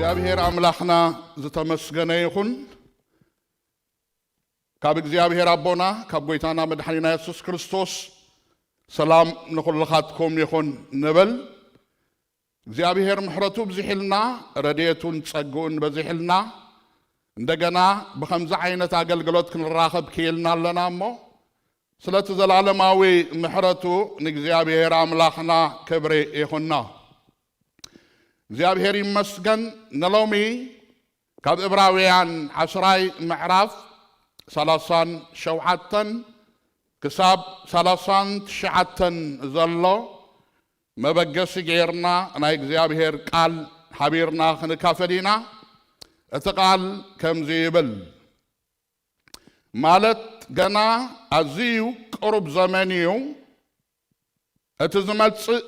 እግዚአብሔር አምላክና ዝተመስገነ ይኹን ካብ እግዚአብሔር አቦና ካብ ጎይታና መድኃኒና ኢየሱስ ክርስቶስ ሰላም ንኹልኻትኩም ይኹን ንብል እግዚአብሔር ምሕረቱ ብዝሕልና ረድኤቱን ጸጉኡን በዝሕልና እንደገና በኸምዚ ዓይነት አገልግሎት ክንራኸብ ክኢልና ኣለና እሞ ስለቲ ዘላለማዊ ምሕረቱ ንእግዚአብሔር አምላክና ክብሪ ይኹንና እግዚአብሔር ይመስገን ነሎሚ ካብ ዕብራውያን 10 ምዕራፍ 37 ክሳብ 39 ዘሎ መበገሲ ጌርና ናይ እግዚአብሔር ቃል ሓቢርና ክንካፈል ኢና እቲ ቃል ከምዚ ይብል ማለት ገና ኣዝዩ ቅሩብ ዘመን እዩ እቲ ዝመጽእ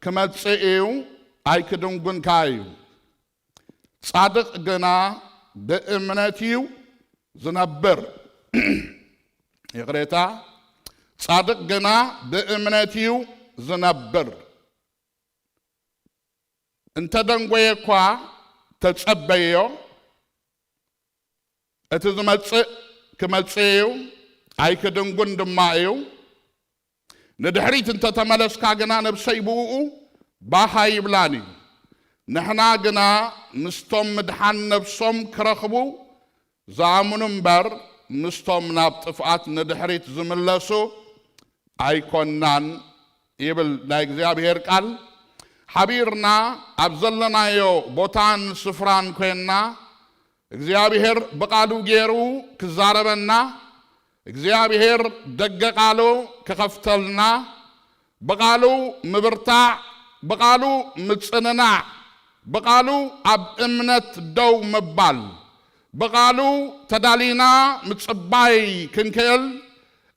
ክመጽእ እዩ ኣይክድንጉንካ እዩ ጻድቕ ግና ብእምነት እዩ ዝነብር ይቕሬታ ጻድቕ ግና ብእምነት እዩ ዝነብር እንተደንጎየ እኳ ተጸበዮ እቲ ዝመጽእ ክመጽእ እዩ ኣይክድንጉን ድማ እዩ ንድሕሪት እንተተመለስካ ግና ነብሰይ ብኡኡ ባሃ ይብላኒ ንሕና ግና ምስቶም ምድሓን ነብሶም ክረኽቡ ዝኣምኑ እምበር ምስቶም ናብ ጥፍኣት ንድሕሪት ዝምለሱ ኣይኮናን ይብል ናይ እግዚአብሔር ቃል ሓቢርና ኣብ ዘለናዮ ቦታን ስፍራን ኮይንና እግዚአብሔር በቃሉ ገይሩ ክዛረበና እግዚአብሔር ደገ ቃሉ ክኸፍተልና በቃሉ ምብርታዕ በቃሉ ምጽንናዕ በቃሉ ኣብ እምነት ደው ምባል በቃሉ ተዳሊና ምጽባይ ክንክእል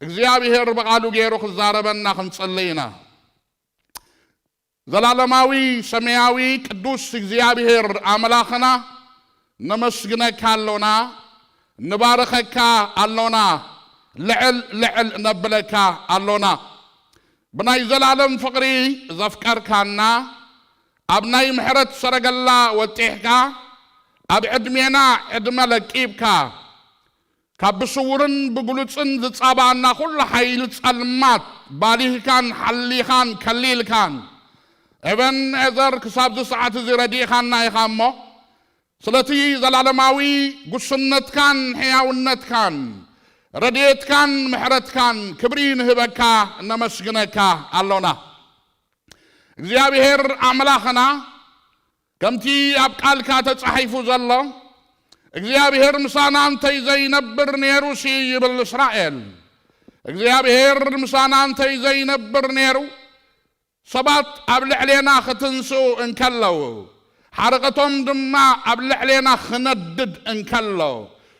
እግዚአብሔር በቃሉ ገይሩ ክዛረበና ክንጸልይና ዘላለማዊ ሰማያዊ ቅዱስ እግዚአብሔር አምላኽና ነመስግነካ ኣሎና ንባረኸካ ኣሎና ልዕል ነብለካ ኣሎና ብናይ ዘላለም ፍቕሪ ዘፍቀርካና ኣብ ናይ ምሕረት ሰረገላ ወጢሕካ ኣብ ዕድሜና ዕድመ ለቂብካ ካብ ብስውርን ብግሉፅን ዝጻባአና ኩሉ ሓይሊ ጸልማት ባሊህካን ሓሊኻን ከሊልካን እበን ዕዘር ክሳብ ዝሰዓት እዚ ረዲእኻና ኢኻ እሞ ስለቲ ዘላለማዊ ጉስነትካን ሕያውነትካን ረድኤትካን ምሕረትካን ክብሪ ንህበካ ነመስግነካ ኣሎና እግዚአብሔር አምላኽና ከምቲ ኣብ ቃልካ ተጻሒፉ ዘሎ እግዚአብሔር ምሳና እንተይ ዘይነብር ነይሩሲ ይብል እስራኤል እግዚአብሔር ምሳና እንተይ ዘይነብር ነይሩ ሰባት ኣብ ልዕሌና ክትንስኡ እንከለው ሓረቀቶም ድማ ኣብ ልዕሌና ክነድድ እንከለው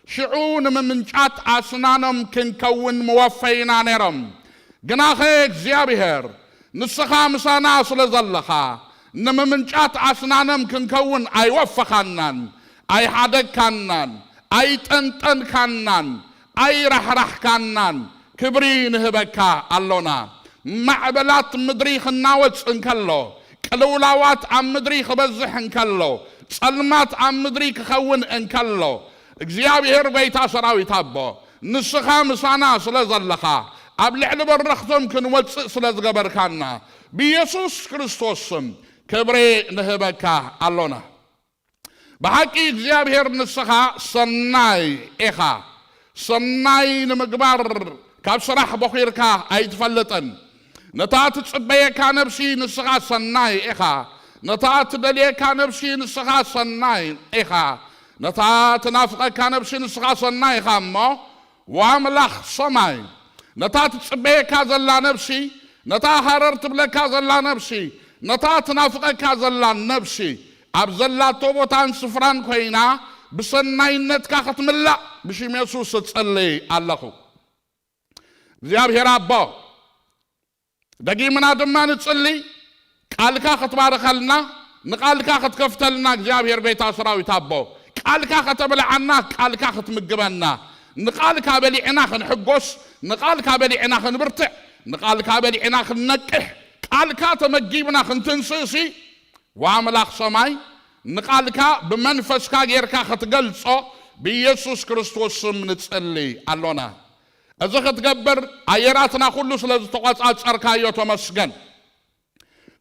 ሽዑ ንምምንጫት ኣስናኖም ክንከውን መወፈይና ነይሮም ግናኸ እግዚአብሔር ንስኻ ምሳና ስለ ዘለኻ ንምምንጫት ኣስናኖም ክንከውን ኣይወፈኻናን ኣይሓደግካናን ኣይጠንጠንካናን ኣይራሕራሕካናን ክብሪ ንህበካ ኣሎና ማዕበላት ምድሪ ክናወፅ እንከሎ ቅልውላዋት ኣብ ምድሪ ክበዝሕ እንከሎ ጸልማት ኣብ ምድሪ ክኸውን እንከሎ እግዚአብሔር በይታ ሰራዊት ኣቦ ንስኻ ምሳና ስለ ዘለኻ ኣብ ልዕሊ በረኽቶም ክንወፅእ ስለ ዝገበርካና ብኢየሱስ ክርስቶስ ስም ክብሪ ንህበካ ኣሎና ብሓቂ እግዚአብሔር ንስኻ ሰናይ ኢኻ ሰናይ ንምግባር ካብ ስራሕ በኺርካ ኣይትፈልጥን ነታ ትጽበየካ ነብሲ ንስኻ ሰናይ ኢኻ ነታ ትደልየካ ነብሲ ንስኻ ሰናይ ኢኻ ነታ ትናፍቐካ ነብሲ ንስኻ ሰናይ ኢኻ እሞ ወኣምላኽ ሰማይ ነታ ትጽበየካ ዘላ ነብሲ ነታ ሃረር ትብለካ ዘላ ነብሲ ነታ ትናፍቐካ ዘላ ነብሲ ኣብ ዘላቶ ቦታን ስፍራን ኮይና ብሰናይነትካ ክትምላእ ብሽም ኢየሱስ እጸልይ ኣለኹ እግዚአብሔር ኣቦ ደጊምና ድማ ንጽልይ ቃልካ ክትባረኸልና ንቃልካ ክትከፍተልና እግዚአብሔር ቤታ ሰራዊት ኣቦ ቃልካ ከተብልዓና ቃልካ ክትምግበና ንቃልካ በሊዕና ክንሕጎስ ንቃልካ በሊዕና ክንብርትዕ ንቃልካ በሊዕና ክንነቅሕ ቃልካ ተመጊብና ክንትንስእሲ وعملاق سماي نقالك بمنفسك غيرك ختقلصو بيسوس كريستوس نتصلي اللونا إذا ختقبر أيراتنا كله سلازو تقاطع صركايو تمسكن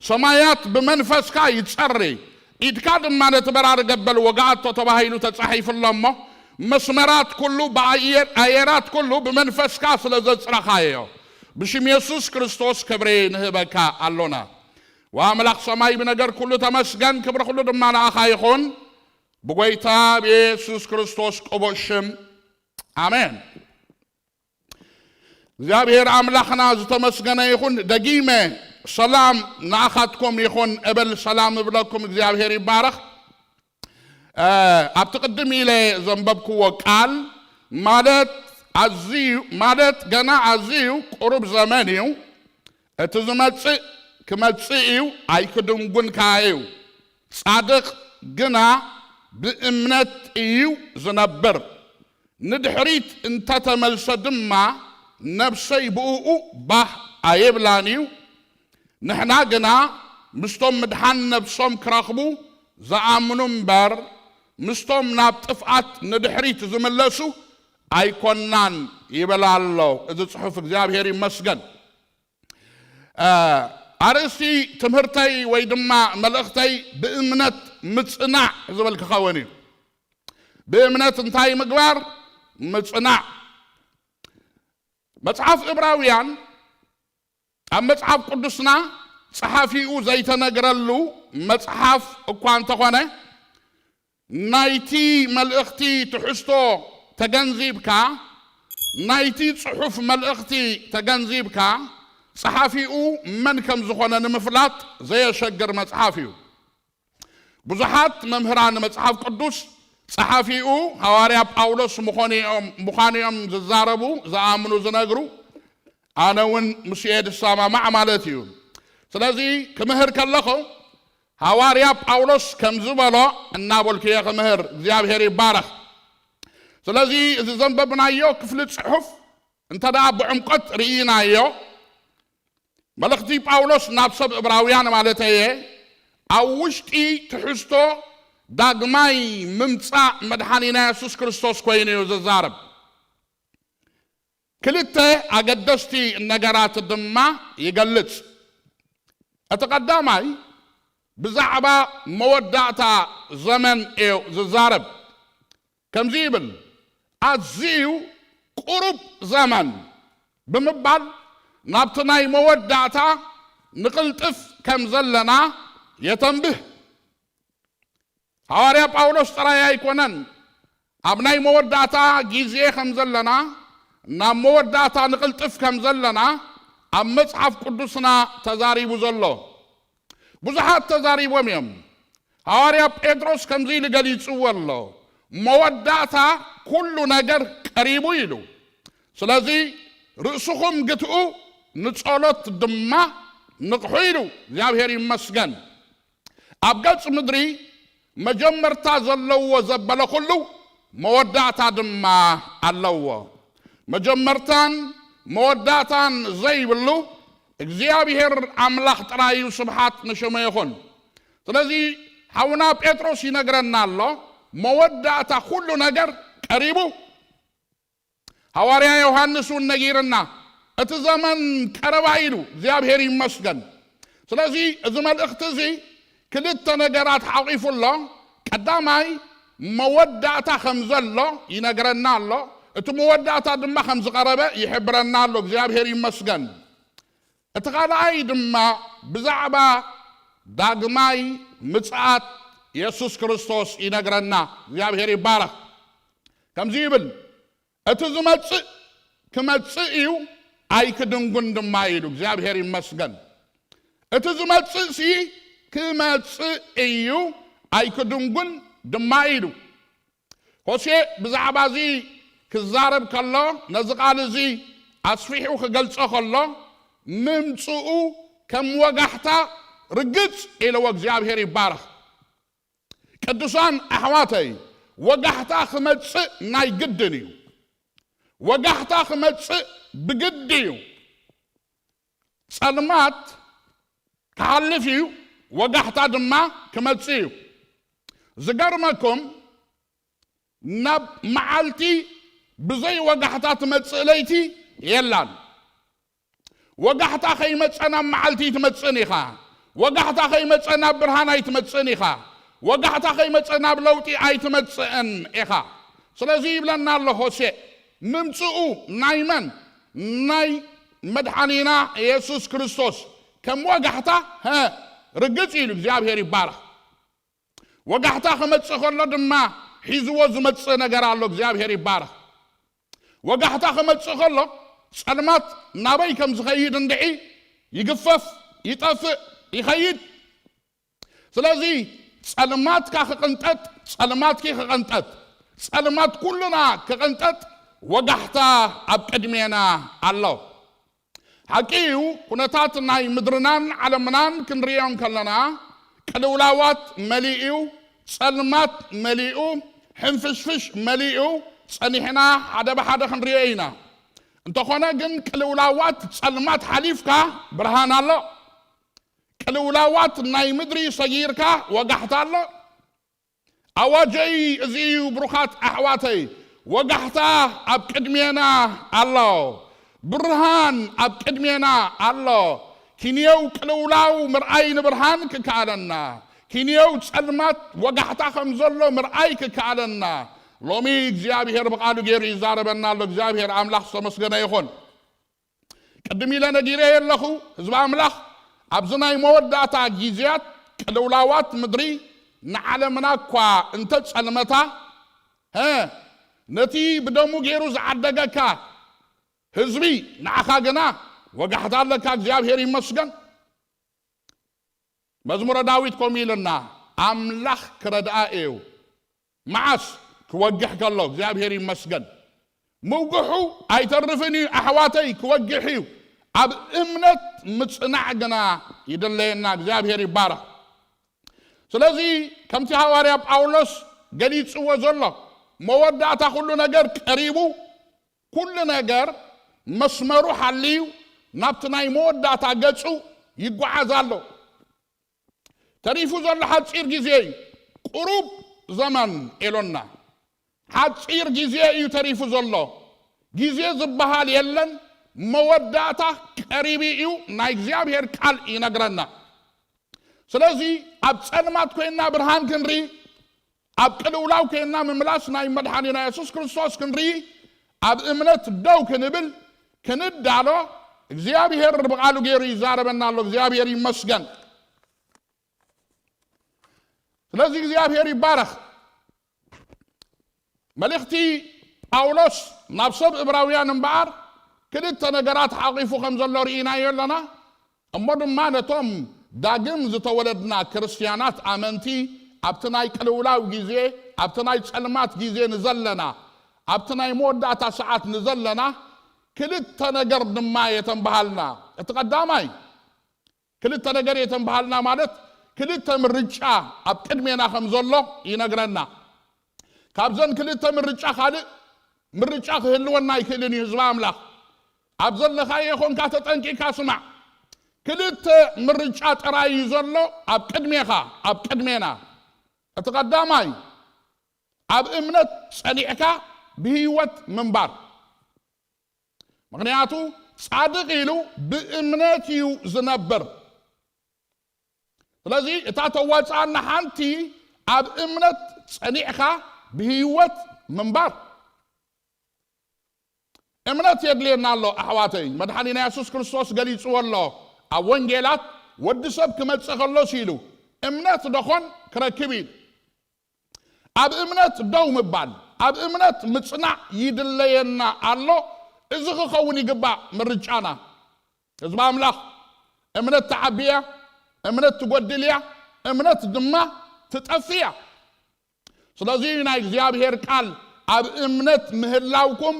سمايات بمنفسك يتصري إدكاد ما نتبرار قبل وقعت تباهيلو تصحيف اللهم مسمرات كله بأيرات كله بمنفسك سلازو صركايو بشم يسوس كريستوس كبري نهبكا اللونا واملاخ سماي بنجر كله تمسكن كبر كله دمانا أخايخون بقويتا بيسوس كريستوس قبوشم آمين زابير أملاخنا زتمسكن يخون دقيمة سلام ناخدكم يخون قبل سلام بلكم زابير يبارك أبتقدم إلى زنببكو وقال مالت جنا عزيو قرب زمانيو اتزمتسي كمتسيو أي كدوم جن كايو صادق جنا بإمنة إيو زنبر ندحريت انت تملسدما نفسي بؤو بح أيبلانيو نحنا جنا مستوم مدحن نفسهم كراخبو زعامنهم بر مستوم نابتفقات ندحريت زملسو أيكونان يبلا الله إذا صحف እግዚአብሔር ይመስገን أرسي تمهرتي ويدما ملأختي بإمنة متصنع زبل كخواني بإمنة انتاي مقبار متصنع مصحف إبراويان أم مصحف قدسنا صحافيو زيتنا قرلو مصحف اقوان تخواني نايتي ملأختي تحستو تجنزيبكا نايتي صحف ملأختي تجنزيبكا صحافيو من كم زخونا نمفلات زي شجر مصحافيو بزحات ممهران مصحف قدوس صحافيو حواريا باولوس مخانيهم ززاربو زامنو زنغرو انا ون مسيد السما مع مالتيو سلازي كمهر كلخو حواريا باولوس كم زبلو النابلك يا كمهر እግዚአብሔር ይባረክ سلازي إذا زنببنا يو كفلت صحف انت دا بعمقت رئينا يو ملختي باولوس نابسب إبراويان مالتايه أوشتي تحستو داقماي ممتصا مدحانينا يسوس كريستوس كوينيو ززارب كلته أقدستي النقرات الدماء يقلت أتقدامي بزعبا مودعتا زمن ايو ززارب كم زيبل أزيو قرب زمن بمبال نابتناي مودعتا نقلتف كم زلنا يتنبه حواريا باولوس ترايا يكونن أبناي مودعتا جيزيه كم زلنا نام مودعتا نقلتف كم زلنا أم مصحف قدسنا تزاريب زلو بزحات تزاريب وميم حواريا بيدروس كم زي لقليت والله مودعتا كل نجر قريبو يلو سلازي رأسكم قطعو نتصالات دماء نقحيلو እግዚአብሔር ይመስገን أبقات مدري مجمرتا زلو وزبل كله مودعتا دماء اللو مجمرتان مودعتان زي بلو እግዚአብሔር أملاح ترايو سبحات نشما يخون سلازي حونا بيتروس ينقرنا الله مودعتا كل نجر قريبو حواريا يوحنس النجيرنا اتزمن كربايلو እግዚአብሔር ይመስገን ስለዚህ እዝመል እختزي كلت نجرات حقيف الله قداماي مودعتا خمزلو ينقرنا الله اتمودعتا دما خمز قربه يحبرنا الله እግዚአብሔር ይመስገን اتقالاي دما بزعبا داغماي مصات يسوس كريستوس ينقرنا እግዚአብሔር ይባረክ كم زيبل اتزمت كمتصيو اي كدنغن دمايلو እግዚአብሔር ይመስገን اتزمت سي كمتصيو اي كدنغن دمايلو هوشي بزعبازي كزارب كله نزقال زي اصفيحو كغلصو كله ممصو كم وقحتا رقص الى እግዚአብሔር ይባረክ ቅዱሳን احواتي وقحتا خمتص ناي قدنيو وقحتا خمتص بقديو صدمات كحلفيو وقحتا دما كمتصيو زقرمكم نب معالتي بزي وقحتات متصليتي يلان وقحتا خي متصنا معالتي تمتصنيخا وقحتا خي متصنا برهانا يتمتصنيخا وقحتا خي متصنا بلوتي اي تمتصن اخا سلازي بلنا الله هوسي ممصؤ نايمن ناي مدحانينا يسوس كريستوس كم وقحتا ها رقص يلو እግዚአብሔር ይባረክ وقحتا خمتص خلو دما حيزو زمتص ነገር አለው እግዚአብሔር ይባረክ وقحتا خمتص خلو ጸልማት ናበይ ከም ዝኸይድ እንድዒ ይግፈፍ ይጠፍእ ይኸይድ ስለዚህ ጸልማትካ ክቅንጠጥ ጸልማትኪ ክቅንጠጥ ጸልማት ኩሉና ክቅንጠጥ ወጋሕታ ኣብ ቅድሜና ኣሎ ሓቂኡ ኩነታት ናይ ምድርናን ዓለምናን ክንሪኦም ከለና ቅልውላዋት መሊኡ ጸልማት መሊኡ ሕንፍሽፍሽ መሊኡ ጸኒሕና ሓደ ብሓደ ክንሪኦ ኢና እንተኾነ ግን ቅልውላዋት ጸልማት ሓሊፍካ ብርሃን ኣሎ ቅልውላዋት ናይ ምድሪ ሰጊርካ ወጋሕታ ኣሎ ኣዋጀይ እዚዩ ብሩኻት ኣሕዋተይ ወጋሕታ ኣብ ቅድሜና ኣሎ ብርሃን ኣብ ቅድሜና ኣሎ ኪንየው ቅልውላው ምርኣይ ንብርሃን ክከኣለና ኪንየው ጸልማት ወጋሕታ ከም ዘሎ ምርኣይ ክከኣለና ሎሚ እግዚአብሔር በቃሉ ገይሩ ይዛረበና ኣሎ እግዚአብሔር አምላክ ተመስገነ ይሁን ቅድም ኢለ ነጊሬ የለኹ ህዝብ አምላክ ኣብዝናይ መወዳእታ ጊዜያት ቅልውላዋት ምድሪ ንዓለምና እኳ እንተ ጸልመታ ነቲ ብደሙ ገይሩ ዝዓደገካ ህዝቢ ንዓኻ ግና ወጋሕታ ኣለካ እግዚአብሔር ይመስገን መዝሙረ ዳዊት ከምኡ ኢልና አምላክ ክረድኣ እዩ መዓስ كوجح الله እግዚአብሔር ይመስገን موجحو አይተርፍኒ አህዋተይ كوجحيو ኣብ እምነት ምጽናዕ ግና ይደለየና እግዚአብሔር ይባረክ ስለዚህ ከምቲ ሐዋርያ ጳውሎስ ገሊጽዎ ዘሎ መወዳእታ ሁሉ ነገር ቀሪቡ ሁሉ ነገር መስመሩ ሓልዩ ናብቲ ናይ መወዳእታ ገጹ ይጓዓዛሎ ተሪፉ ዘሎ ሓፂር ጊዜ ቁሩብ ዘመን ኢሎና ሓፂር ጊዜ እዩ ተሪፉ ዘሎ ጊዜ ዝበሃል የለን መወዳእታ ቀሪቢ እዩ ናይ እግዚአብሔር ቃል ይነግረና ስለዚህ ኣብ ጸልማት ኮይና ብርሃን ክንሪ ኣብ ቅልውላው ኮይና ምምላስ ናይ መድኃኒና ኢየሱስ ክርስቶስ ክንሪ ኣብ እምነት ደው ክንብል ክንዳሎ እግዚአብሔር በቃሉ ገይሩ ይዛረበና ኣሎ እግዚአብሔር ይመስገን ስለዚህ እግዚአብሔር ይባረክ መልእክቲ ጳውሎስ ናብ ሰብ ዕብራውያን እምበኣር ክልተ ነገራት ሓቂፉ ከም ዘሎ ርኢናዮ ኣለና እሞ ድማ ነቶም ዳግም ዝተወለድና ክርስቲያናት ኣመንቲ ኣብቲ ናይ ቅልውላው ጊዜ ኣብቲ ናይ ጸልማት ጊዜ ንዘለና ኣብቲ ናይ መወዳእታ ሰዓት ንዘለና ክልተ ነገር ድማ የተንበሃልና እቲ ቀዳማይ ክልተ ነገር የተንበሃልና ማለት ክልተ ምርጫ ኣብ ቅድሜና ከም ዘሎ ይነግረና ካብዘን ክልተ ምርጫ ካልእ ምርጫ ክህልወና ይክእልን እዩ ህዝቢ ኣምላኽ ኣብ ዘለኻዮ ይኹንካ ተጠንቂቕካ ስማዕ ክልተ ምርጫ ጥራይ እዩ ዘሎ ኣብ ቅድሜኻ ኣብ ቅድሜና እቲ ቀዳማይ ኣብ እምነት ጸኒዕካ ብህይወት ምንባር ምክንያቱ ጻድቕ ኢሉ ብእምነት እዩ ዝነብር ስለዚ እታ ተዋፅኣና ሓንቲ ኣብ እምነት ጸኒዕካ بهيوت منبر እምነት የድልየና ኣሎ ኣሕዋተይ መድኃኒና ኢየሱስ ክርስቶስ ገሊጽዎ ኣሎ ኣብ ወንጌላት ወዲ ሰብ ክመጽእ ከሎ ሲሉ እምነት ደኾን ክረክብ ኢሉ ኣብ እምነት ደው ምባል ኣብ እምነት ምጽናዕ ይድለየና ኣሎ እዚ ክኸውን ይግባእ ምርጫና ህዝቢ ኣምላኽ እምነት ተዓብያ እምነት ትጎድልያ እምነት ድማ ትጠፍያ ስለዚህ ናይ እግዚአብሔር ቃል ኣብ እምነት ምህላውኩም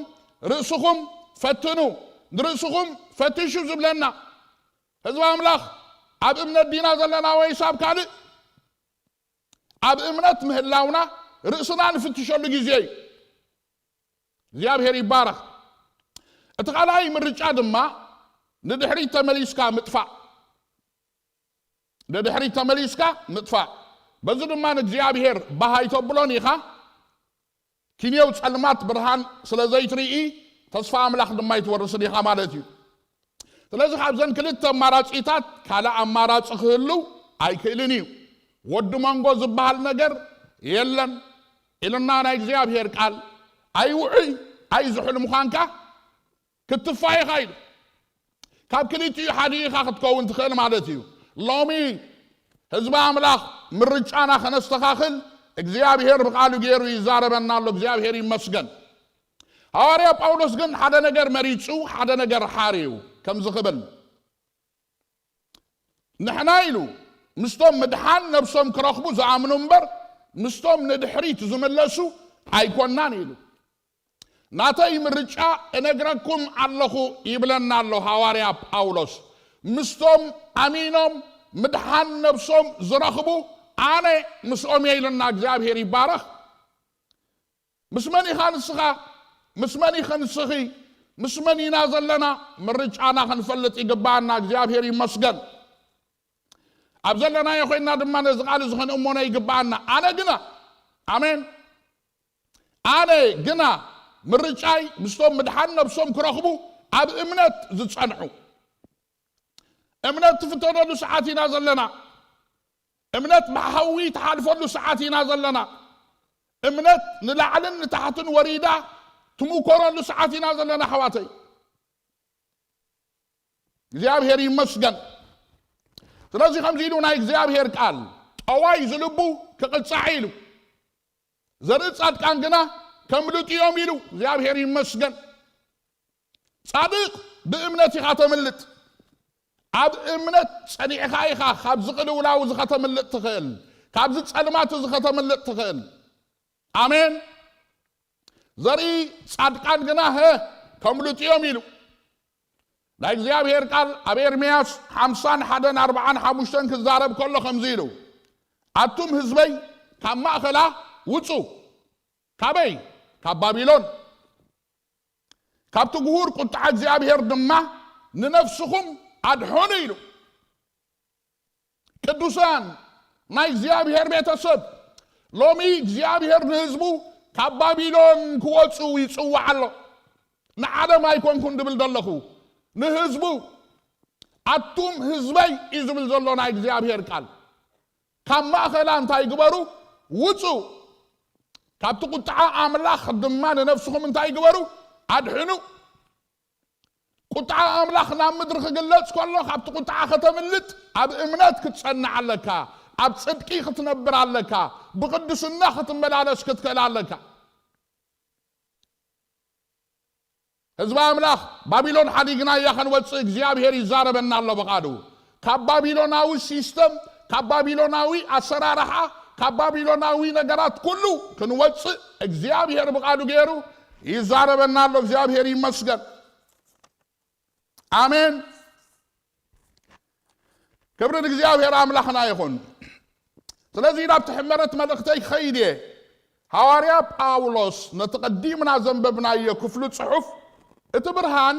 ርእስኹም ፈትኑ ርእስኹም ፈትሹ ዝብለና ህዝቢ ኣምላኽ ኣብ እምነት ዲና ዘለና ወይ ሳብ ካልእ ኣብ እምነት ምህላውና ርእስና ንፍትሸሉ ጊዜ እግዚአብሔር ይባረክ እቲ ካልኣይ ምርጫ ድማ ንድሕሪት ተመሊስካ ምጥፋእ ንድሕሪት ተመሊስካ ምጥፋእ بزد ما نجزيابير بهاي تبلوني خا كينيو تسلمات برهان سلازي تريئي تصفى أملاخ دما يتورسني خا مالتي سلازي خابزن كلت أمارات إيتات كالا أمارات أخلو أي كيلنيو ودو مانغو زبال نجر يلن إلنا نجزيابير قال أي وعي أي زحل مخانكا كتفاي خايل كاب كليتي حديقة تكون تخيل مالتي لومي حزب أملاخ من رجعنا خنستخاخل እግዚአብሔር በቃሉ ጌሩ ይዛረበናል እግዚአብሔር ይመስገን ሐዋርያ ጳውሎስ ግን ሓደ ነገር መሪጹ ሓደ ነገር ሓሪው ከም ዝኽብል ንሕና ኢሉ ምስቶም ምድሓን ነብሶም ክረኽቡ ዝኣምኑ እምበር ምስቶም ንድሕሪት ዝመለሱ ኣይኮናን ኢሉ ናተይ ምርጫ እነግረኩም ኣለኹ ይብለና ኣሎ ሐዋርያ ጳውሎስ ምስቶም ኣሚኖም ምድሓን ነብሶም ዝረኽቡ أنا مسؤوم يلنا እግዚአብሔር ይባረክ مسمني خانسخا مسمني خانسخي مسمني نازلنا مرجعنا خنفلط يغبانا እግዚአብሔር ይመስገን أبزلنا يا خوينا دما نزقال زخن أمونا يغبانا أنا جنا آمين أنا جنا مرجعي مسوم مدحن بسوم كرخبو أب إمنت زتصنعو إمنت تفترضوا ساعات نازلنا امنت محوي تحالفوا له ساعات ينازلنا امنت نلعلن تحتن وريده تموكرون له ساعات ينازلنا حواتي እግዚአብሔር ይመስገን ስለዚህ ከምዚሉና እግዚአብሔር ቃል አዋይ ዝልቡ ከቅጻዒሉ ዘርጽ ጻድቃን ግና ከምልጥዮም ይሉ እግዚአብሔር ይመስገን ጻድቅ በእምነት ይኻተምልጥ أب إمنت صنيع خايخا خابز قلولا وزختم اللي تخيل خابز تصلمات وزختم اللي تخيل آمين زري صادقان جناه كملت يوميلو لا እግዚአብሔር ቃል أبي إرمياس 50 حدن 40 حمشتن كزارب كله خمزيلو أتم حزبي كما أخلا وصو كابي كبابيلون كابتو جهور كنت عاد እግዚአብሔር دما ننفسكم أدحوني له كدوسان ما እግዚአብሔር ቤተሰብ ሎሚ እግዚአብሔር ንህዝቡ ካብ ባቢሎን ክወፁ ይጽዋዕ ኣሎ ንዓለም ኣይኮንኩን ድብል ዘለኹ ንህዝቡ ኣቱም ህዝበይ እዩ ዝብል ዘሎ ናይ እግዚአብሔር ቃል ካብ ማእኸላ እንታይ ግበሩ ውፁ ካብቲ ቁጥዓ ኣምላኽ ድማ ንነፍስኹም እንታይ ግበሩ ኣድሕኑ ቁጥዓ ኣምላኽ ናብ ምድሪ ክግለጽ ከሎ ካብቲ ቁጥዓ ከተምልጥ ኣብ እምነት ክትጸንዕ ኣለካ ኣብ ጽድቂ ክትነብር ኣለካ ብቅድስና ክትመላለስ ክትከል ኣለካ ህዝቢ ኣምላኽ ባቢሎን ሓዲግና እያ ክንወፅእ እግዚአብሔር ይዛረበና ኣሎ በቃሉ ካብ ባቢሎናዊ ሲስተም ካብ ባቢሎናዊ ኣሰራርሓ ካብ ባቢሎናዊ ነገራት ኩሉ ክንወፅእ እግዚአብሔር በቃሉ ገይሩ ይዛረበና ኣሎ እግዚአብሔር ይመስገን آمين كبر እግዚአብሔር አምላኽና ይሁን ስለዚህ ናብ ተሕመረት መልእክተይ ኸይዴ ሐዋርያ ጳውሎስ ነተቀዲምና ዘንበብናዮ ክፍሉ ጽሑፍ እቲ ብርሃን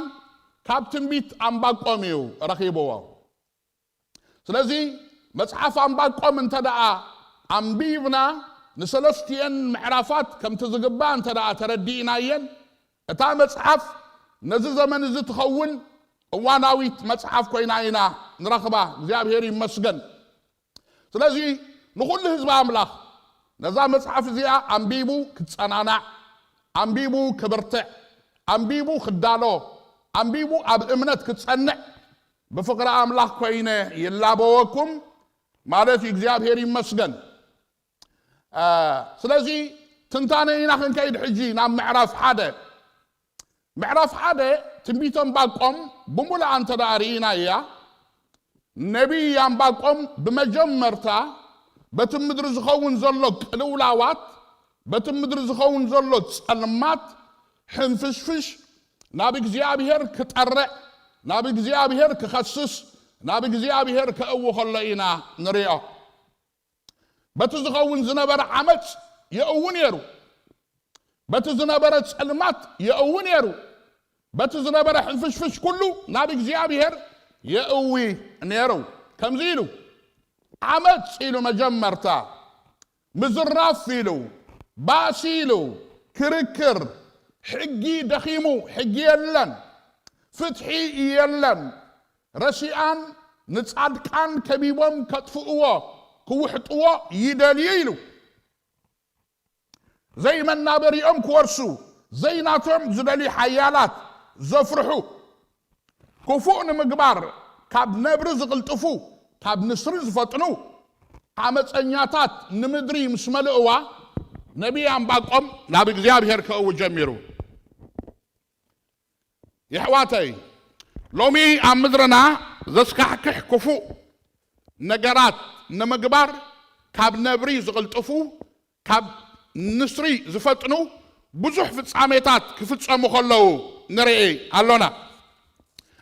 ካብ ትንቢት ኣምባቆም እዩ ረኺብዎ ስለዚህ መጽሓፍ ኣምባቆም እንተደኣ ኣንቢብና ንሰለስቲየን ምዕራፋት ከምቲ ዝግባእ እንተደኣ ተረዲእናየን እታ መጽሓፍ ነዚ ዘመን እዚ ትኸውን እዋናዊት መጽሐፍ ኮይና ኢና ንረኽባ እግዚአብሔር ይመስገን ስለዚህ ንኹሉ ህዝቢ ኣምላኽ ነዛ መጽሐፍ እዚኣ ኣንቢቡ ክጸናናዕ ኣንቢቡ ክብርትዕ ኣንቢቡ ክዳሎ ኣንቢቡ ኣብ እምነት ክጸንዕ ብፍቅሪ ኣምላኽ ኮይነ ይላበወኩም ማለት እግዚአብሔር ይመስገን ስለዚህ ትንታነ ኢና ክንከይድ ሕጂ ናብ ምዕራፍ ሓደ ትንቢት ኣምባቆም ብሙሉእ እንተዳሪእና እያ ነቢይ ኣምባቆም ብመጀመርታ በቲ ምድሪ ዝኸውን ዘሎ ቅልውላዋት በቲ ምድሪ ዝኸውን ዘሎ ጸልማት ሕንፍሽፍሽ ናብ እግዚአብሔር ክጠርዕ ናብ እግዚአብሔር ክኸስስ ናብ እግዚአብሔር ክእው ከሎ ኢና ንሪኦ በቲ ዝኸውን ዝነበረ ዓመፅ የእው ነይሩ በቲ ዝነበረ ጸልማት የእው ነይሩ በቲ ዝነበረ ሕንፍሽፍሽ ኩሉ ናብ እግዚአብሔር የእዊ ነይሩ ከምዚ ኢሉ ዓመፅ ኢሉ መጀመርታ مزراف فيلو باسيلو كركر حجي دخيمو حجي يلن فتحي يلن رسيان نتصعدقان كبيبهم كطفؤوا كوحطوا يدليلو زي ما نابريهم كورسو زي ناتهم زدلي حيالات زفرحو كفؤن مقبار كاب نبرز غلطفو كاب نسرز فطنو عمت انياتات نمدري مسملئوا نبي عمباقهم لاب እግዚአብሔር ከው ጀሚሩ يحواتي لومي امدرنا زسكحكح كفو نجرات نمقبار كاب نبري زغلطفو كاب نسري زفطنو بزح فصاميتات كفصمو خلو نرئي አሎና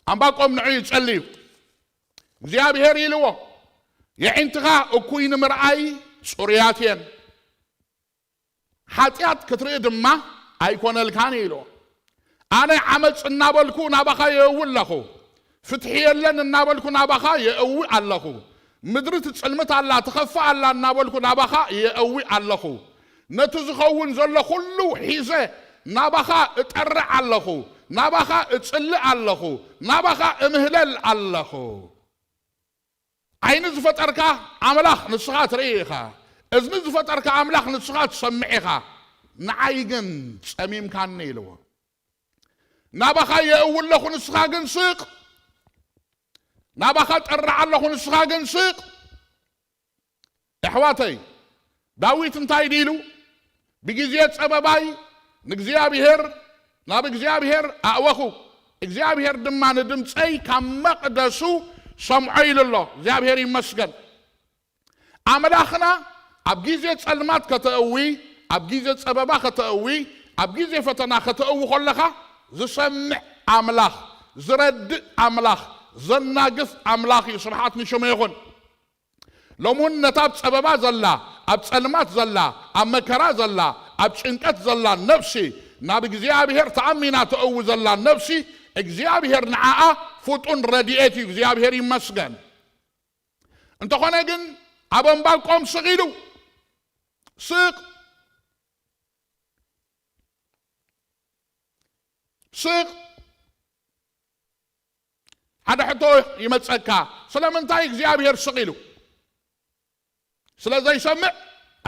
امباقهم نعي يصلي እግዚአብሔር ይልዎ የዕንትኻ እኩይን ምርአይ ጹርያትየን ኃጢአት ክትርኢ ድማ ኣይኮነልካን ኢሎ ኣነ ዓመፅ እናበልኩ ናባኻ የእውል ኣለኹ ፍትሒ የለን እናበልኩ ናባኻ የእውል ኣለኹ ምድሪ ትጽልምት ኣላ ትኸፍእ ኣላ እናበልኩ ናባኻ የእውል ኣለኹ ነቲ ዝኸውን ዘሎ ኩሉ ሒዘ ናባኻ እጠርዕ ኣለኹ ናባኻ እጽልእ ኣለኹ ናባኻ እምህለል ኣለኹ عين زفترك عملاخ نسخات ريخا اذن زفترك عملاخ نسخات سمعيخا نعايقن سميم كان نيلو نابخا يأول لخو نسخا قنسيق نابخا تقرع لخو نسخا قنسيق احواتي داويت انتاي ديلو بجزيات سبباي نجزيا بهر ناب اجزيا بهر اعوخو اجزيا بهر دمان دمتسي كم مقدسو سمعي لله እግዚአብሔር ይመስገን አምላኽና ኣብ ጊዜ ጸልማት ከተእዊ ኣብ ጊዜ ጸበባ ከተእዊ ኣብ ጊዜ ፈተና ከተእዊ ኸለኻ ዝሰምዕ ኣምላኽ ዝረድእ ኣምላኽ ዘናግፍ ኣምላኽ እዩ ስብሓት ንሽሙ ይኹን ሎሙን ነታ ኣብ ጸበባ ዘላ ኣብ ጸልማት ዘላ ኣብ መከራ ዘላ ኣብ ጭንቀት ዘላ ነፍሲ ናብ እግዚአብሔር ተኣሚና ተእዊ ዘላ ነፍሲ እግዚአብሔር ንዓኣ ፍጡን ረድኤት እዩ እግዚአብሔር ይመስገን እንተኾነ ግን ኣብ ዕንባቆም ስቕ ኢሉ ስቕ ሓደ ሕቶ ይመፀካ ስለምንታይ እግዚአብሔር ስቕ ኢሉ ስለዘይሰምዕ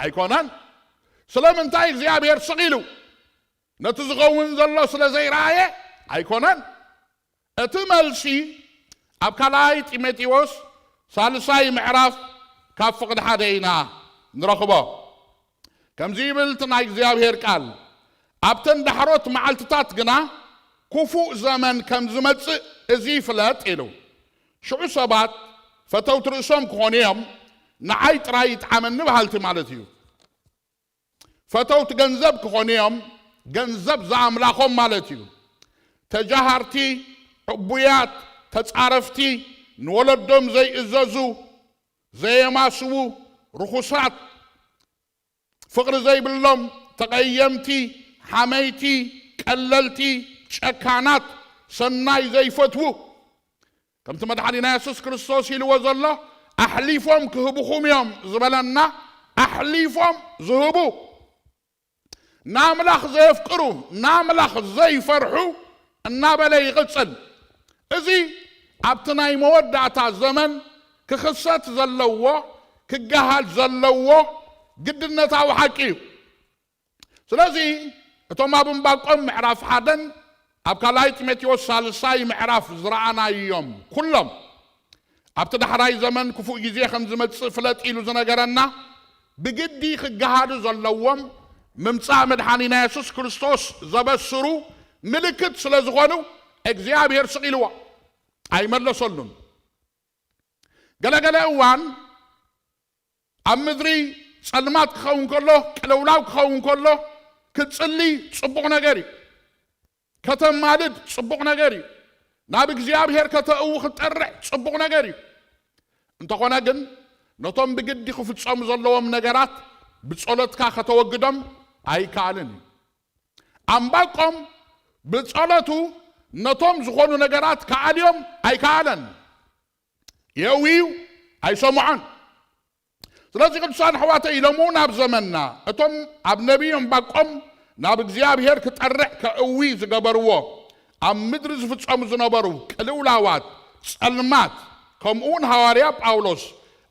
ኣይኮነን ስለምንታይ እግዚአብሔር ስቕ ኢሉ ነቲ ዝኸውን ዘሎ ስለዘይረኣየ ኣይኮነን እቲ መልሲ ኣብ ካልኣይ ጢሞቴዎስ ሳልሳይ ምዕራፍ ካብ ፍቕዲ ሓደ ኢና ንረኽቦ ከምዚ ይብል እቲ ናይ እግዚኣብሔር ቃል ኣብተን ዳሕሮት መዓልትታት ግና ክፉእ ዘመን ከም ዝመጽእ እዚ ይፍለጥ ኢሉ ሽዑ ሰባት ፈተውቲ ርእሶም ክኾኑ እዮም ንዓይ ጥራይ ይጥዓመኒ በሃልቲ ማለት እዩ ፈተውቲ ገንዘብ ክኾኑ እዮም ገንዘብ ዘኣምላኾም ማለት እዩ تجاهرتي عبويات تتصارفتي نولدهم زي إزازو زي ماسو رخصات فقر زي باللوم تقيمتي حميتي قللتي شكانات سناي زي فتوو كم تمدحني يسوس كريستوس يلوز الله أحليفهم كهبوهم يوم زبلنا أحليفهم زهبو ناملخ زي يفقروا ناملخ زي يفرحوا النابلة يغسل ازي ابتناي مودعتا زمن كخصات زلوه كجهال زلوه قدنتا وحكيو سلازي اتوم ابن باقوم معراف حدن ابكالاي تيموثيوس سالساي معراف زرعنا يوم كلهم ابتدحراي زمن كفو جزيه خمز متصفلت إلو زنقرنا بقدي كجهال زلوهم ممصا مدحانينا يسوس كريستوس زبسرو ملكت سلازغانو እግዚአብሔር ስቕ ኢልዎ ኣይመለሰሉን ገለገለ እዋን ኣብ ምድሪ ጸልማት ክኸውን ከሎ ቅልውላው ክኸውን ከሎ ክትጽሊ ጽቡቕ ነገር እዩ ከተማልድ ጽቡቕ ነገር እዩ ናብ እግዚአብሔር ከተእው ክትጠርዕ ጽቡቕ ነገር እዩ እንተኾነ ግን ነቶም ብግዲ ክፍጸሙ ዘለዎም ነገራት ብጸሎትካ ከተወግዶም ኣይከኣልን ኣምባቆም ብጸሎቱ ነቶም ዝኾኑ ነገራት ከዓልዮም ኣይከኣለን የዊው ኣይሰምዖን سلازي قدسان حواتي لمونا بزمننا اتم اب نبيهم باقوم ناب እግዚአብሔር كتقرع كأوي زقبروا ام مدرز فتصم زنبرو كلولاوات صلمات كمون حواريا باولوس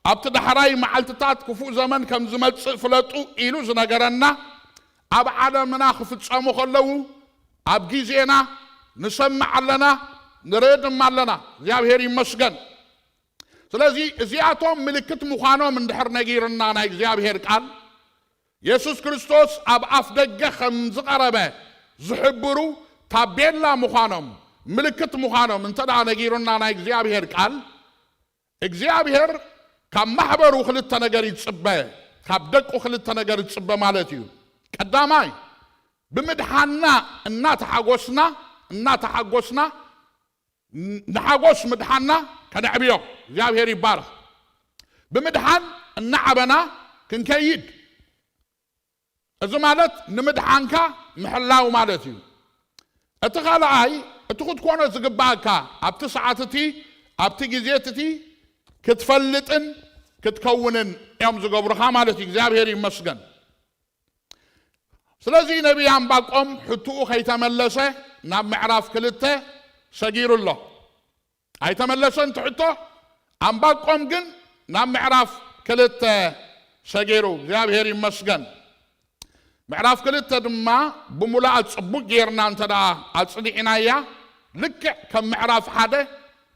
ابت دحراي معلتات كفو زمن كم زمص فلطو إلو زنغرنا اب عالمنا خفصمو خلو اب غيزينا نسمع لنا نردم لنا እግዚአብሔር ይመስገን ስለዚህ እዚያቶም ምልክት ሙኻኖም እንድሕር ነጊርና ናይ እግዚአብሔር ቃል ኢየሱስ ክርስቶስ ኣብ ኣፍ ደገ ከም ዝቀረበ ዝሕብሩ ታቤላ ሙኻኖም ምልክት ሙኻኖም እንተዳ ነጊርና ናይ እግዚአብሔር ቃል እግዚአብሔር ካብ ማሕበሩ ክልተ ነገር ይጽበ ካብ ደቁ ክልተ ነገር ይጽበ ማለት እዩ ቀዳማይ ብምድሓና እናተሓጎስና نحاقوس مدحنا كنعبيو እግዚአብሔር ይባረክ بمدحان النعبنا كنكيد اذا مالت نمدحانكا محلاو مالتي اتخالاي اتخد كونه زغباكا ابت ساعتتي ابت غزيتتي كتفلطن كتكونن يوم زغبرخا مالتي እግዚአብሔር ይመስገን ስለዚህ ነብይ አምባቆም ሕቱኡ ከይተመለሰ ናብ ምዕራፍ ክልተ شجير الله أي تملسن تحطه عم باقوم جن نام معرف كلت شجيرو እግዚአብሔር ይመስገን معرف كلت دما بملاء صبوق غيرنا انت دا اصدينايا لك كم معرف حدا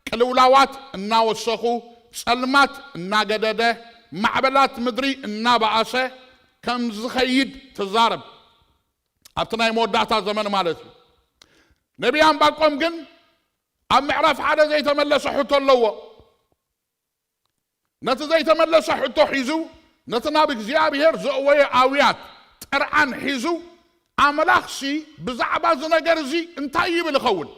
كلولاوات انا وسخو صلمات انا غدده معبلات مدري انا بااسه كم زخيد تزارب ابتناي موداتا زمن مالتي نبي عم باقوم جن ام معرف حدا زي تملس حتو اللو نت زي تملس حتو حيزو نتنا بእግዚአብሔር زقوي اويات ترعن حيزو املاخسي بزعبا زنجر زي انتاي بلخون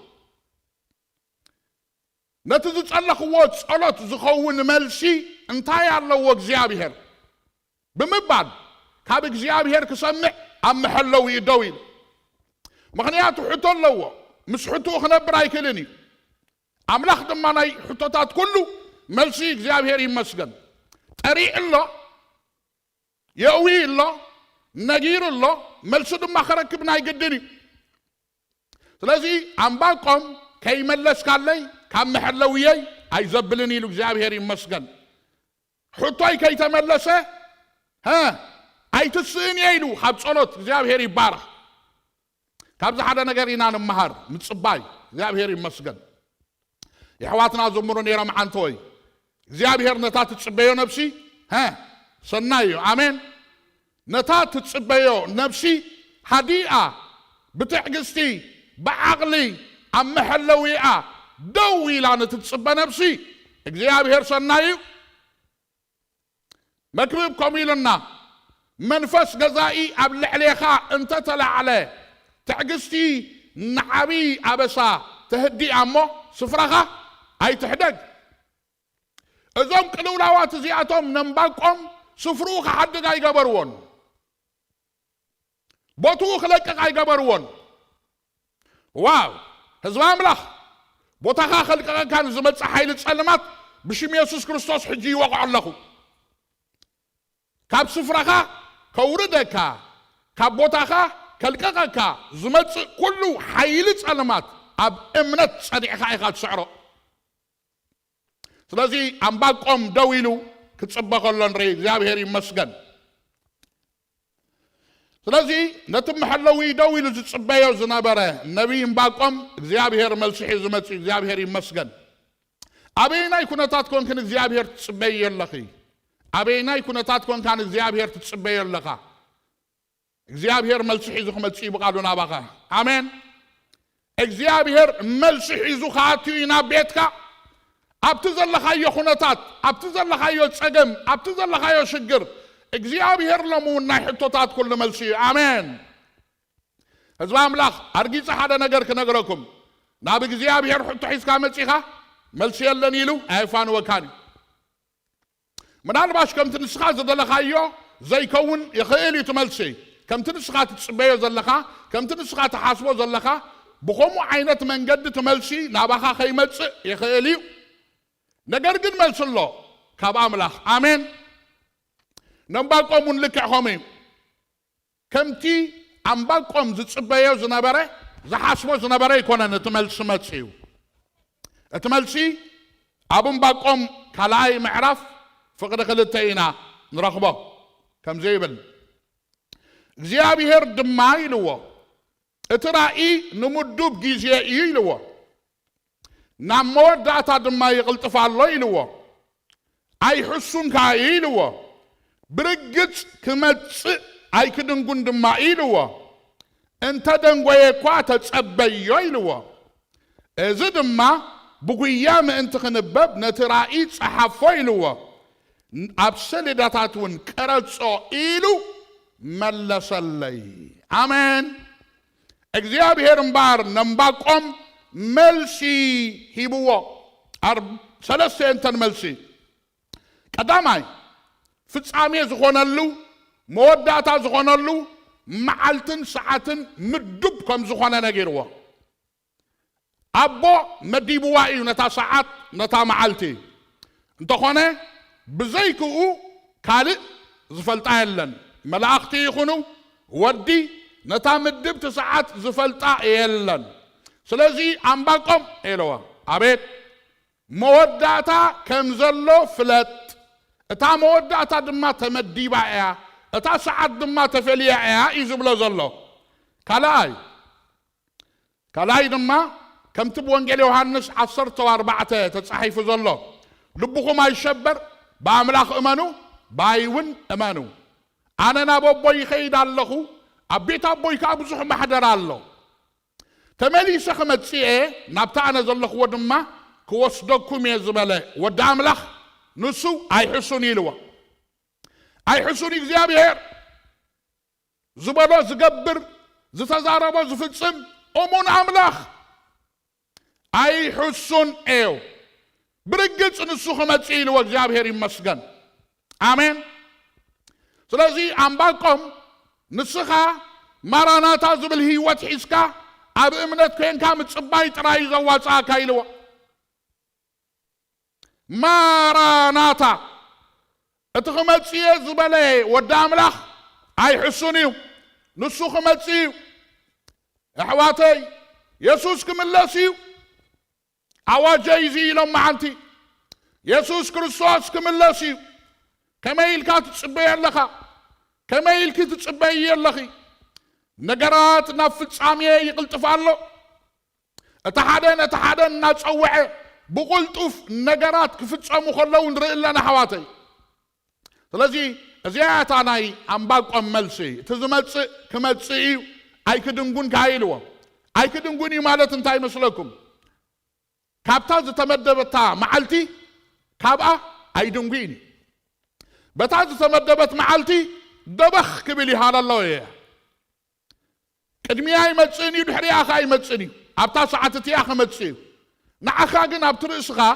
نت زصلخو صلوت زخون ملسي انتاي الله እግዚአብሔር بمبعد كاب እግዚአብሔር كسمع ام حلو يدوي مخنياتو حتو اللو مش حتو خنبر ايكلني املاخ دماناي حتوتات كله ملسي እግዚአብሔር ይመስገን طريق الله يوي الله نجير الله ملسو دما خركبنا يقدني ስለዚህ አምባቆም ከይመለስ ካለይ ካብ محلويي አይዘብልኒ ኢሉ እግዚአብሔር ይመስገን ሕቶይ ከይተመለሰ አይትስእን ይሉ ካብ ጸሎት እግዚአብሔር ይባረክ ካብዛ ሓደ ነገር ኢና ንመሃር ምጽባይ እግዚአብሔር ይመስገን يحواتنا زمرون يرم عنتوي እግዚአብሔር نتات تصبيو نفسي سنايو امين نتات تصبيو نفسي هديئة بتحقستي بعقلي ام محلوية دوي لان تتصبى نفسي እግዚአብሔር سنايو مكبب كميلنا منفس غزائي ابل عليخا انت تلع عليه تحقستي نعبي ابسا تهدي امو سفرخا اي تحدق ازوم قلولاوات زياتهم نمباقوم سفروخ حدق اي قبرون بوتوخ لقق اي قبرون واو هزو املاخ بوتاخا خلقق كان زمتص حيل تصلمات بشم يسوس كريستوس حجي وقع لكم كاب سفرخا كوردكا كاب بوتاخا كلققكا زمتص كله حيل تصلمات اب امنت صديقها ايخات سعره ስለዚህ አምባቆም ደዊሉ ክጽበቀሎን ሪ እግዚአብሔር ይመስገን ስለዚህ ነትምሐለዊ ደዊሉ ዝጽበዮ ዝነበረ ነቢይ አምባቆም እግዚአብሔር መልስሒ ዝመጽ እግዚአብሔር ይመስገን አበይናይ ኩነታት ኮንክን እግዚአብሔር ትጽበይ የለኺ አበይናይ ኩነታት ኮንካን እግዚአብሔር ትጽበይ የለኻ እግዚአብሔር መልስሒ ዝኽመጽ ይብቃሉና ባኻ አሜን እግዚአብሔር መልስሒ ዝኻትዩና ቤትካ ابتزل خايو خناتات ابتزل خايو تصقم ابتزل خايو شجر እግዚአብሔር ለሙና ሕቶታት ኩሉ መልሲ አሜን ህዝብ አምላክ አርጊጽ ሓደ ነገር ከነገረኩም ናብ እግዚአብሔር ሕቶ ሒስካ መጽኻ መልሲ የለን ይሉ አይፋን ወካኒ ምናልባሽ ከምቲ ንስኻ ዘደለኻዮ ዘይከውን ይኽእል እዩ ትመልሲ ከምቲ ንስኻ ትጽበዮ ዘለኻ ከምቲ ንስኻ ተሓስቦ ዘለኻ ብኸምኡ ዓይነት መንገዲ ትመልሲ ናባኻ ከይመጽእ ይኽእል እዩ ነገር ግን መልስሎ ካብ አምላክ አሜን نمباقوم لكعهمي كمتي أمباقوم زتصبيو زنبري زحاسبو زنبري يكون نتملس متسيو اتملسي أبو مباقوم كلاي معرف فقد خلتينا نرخبه كم زيبل እግዚአብሔር ድማ ይልዎ እትራኢ ንሙዱብ ጊዜ ይልዎ ናብ መወዳእታ ድማ ይቕልጥፋሎ ይልዎ ኣይሕሱንካ ይልዎ ብርግጽ ክመጽእ ኣይክድንጉን ድማ ይልዎ እንተ ደንጎየ እኳ ተጸበዮ ይልዎ እዚ ድማ ብጉያ ምእንቲ ክንበብ ነቲ ራእይ ጸሓፎ ይልዎ ኣብ ሰሌዳታት እውን ቀረጾ ኢሉ መለሰለይ አሜን እግዚአብሔር እምባር ነምባቆም መልሲ ሂብዎ ሰለስተ እንተን መልሲ ቀዳማይ ፍጻሜ ዝኾነሉ መወዳእታ ዝኾነሉ መዓልትን ሰዓትን ምዱብ ከም ዝኾነ ነጊርዎ አቦ መዲብዋ እዩ ነታ ሰዓት ነታ መዓልቲ እንተኾነ ብዘይክኡ ካልእ ዝፈልጣ የለን ملاختي يخونو ودي نتا مدب تساعات زفلتا يلن سلازي أمباكم إلوا عبيد موداتا كمزلو فلت اتا موداتا دما تمديبا ايا اتا ساعات دما تفليا ايا يزبلو زلو كالاي دما كم تبو انجيل يوحنس 14 تتصحيف زلو لبكم ما يشبر بأملاخ امانو بايون امانو أنا نابوي خيد الله أبيت أبوي كابوزح محضر الله تملي سخمت سيه نبتعنا زلخ ودما كوصدكم يزبله ودام لخ نسو أي حسوني لوا أي حسوني زيابير زبله زقبر زتزاربه زفتسم أمون أملاخ أي حسون إيو برقص نسو خمت سيه لوا زيابير يمسجن آمين سلازي أمباكم نسخة ماراناتا زبل هيوات حسكا أب إمنت كين كامت صبايت رايزا واسا كايلوا ماراناتا اتخمت سيه زبلي ودام لخ أي حسونيو نسو خمت سيو أحواتي يسوس كملاسيو أواجيزي لهم معنتي يسوس كريستوس كملاسيو كما يلكات تصبي اللخا كما يلكي تصبي اللخي نقرات نفس عامية يقلطف الله اتحادن نتصوعي بقلطف نقرات كفتشامو خلون رئي لنا حواتي سلازي ازيات عناي انباق املسي تزمتسي كمتسي اي كدنقون كايلوا اي كدنقوني مالت انتاي مسلكم كابتاز تمدبتا معلتي كابا اي دنقيني بتاز تمدبت معلتي دبخ كبلي هذا الله يا قدمي هاي متصني دحري اخا هاي متصني ابتا ساعتتي اخا متصي نعخا كن ابترسخا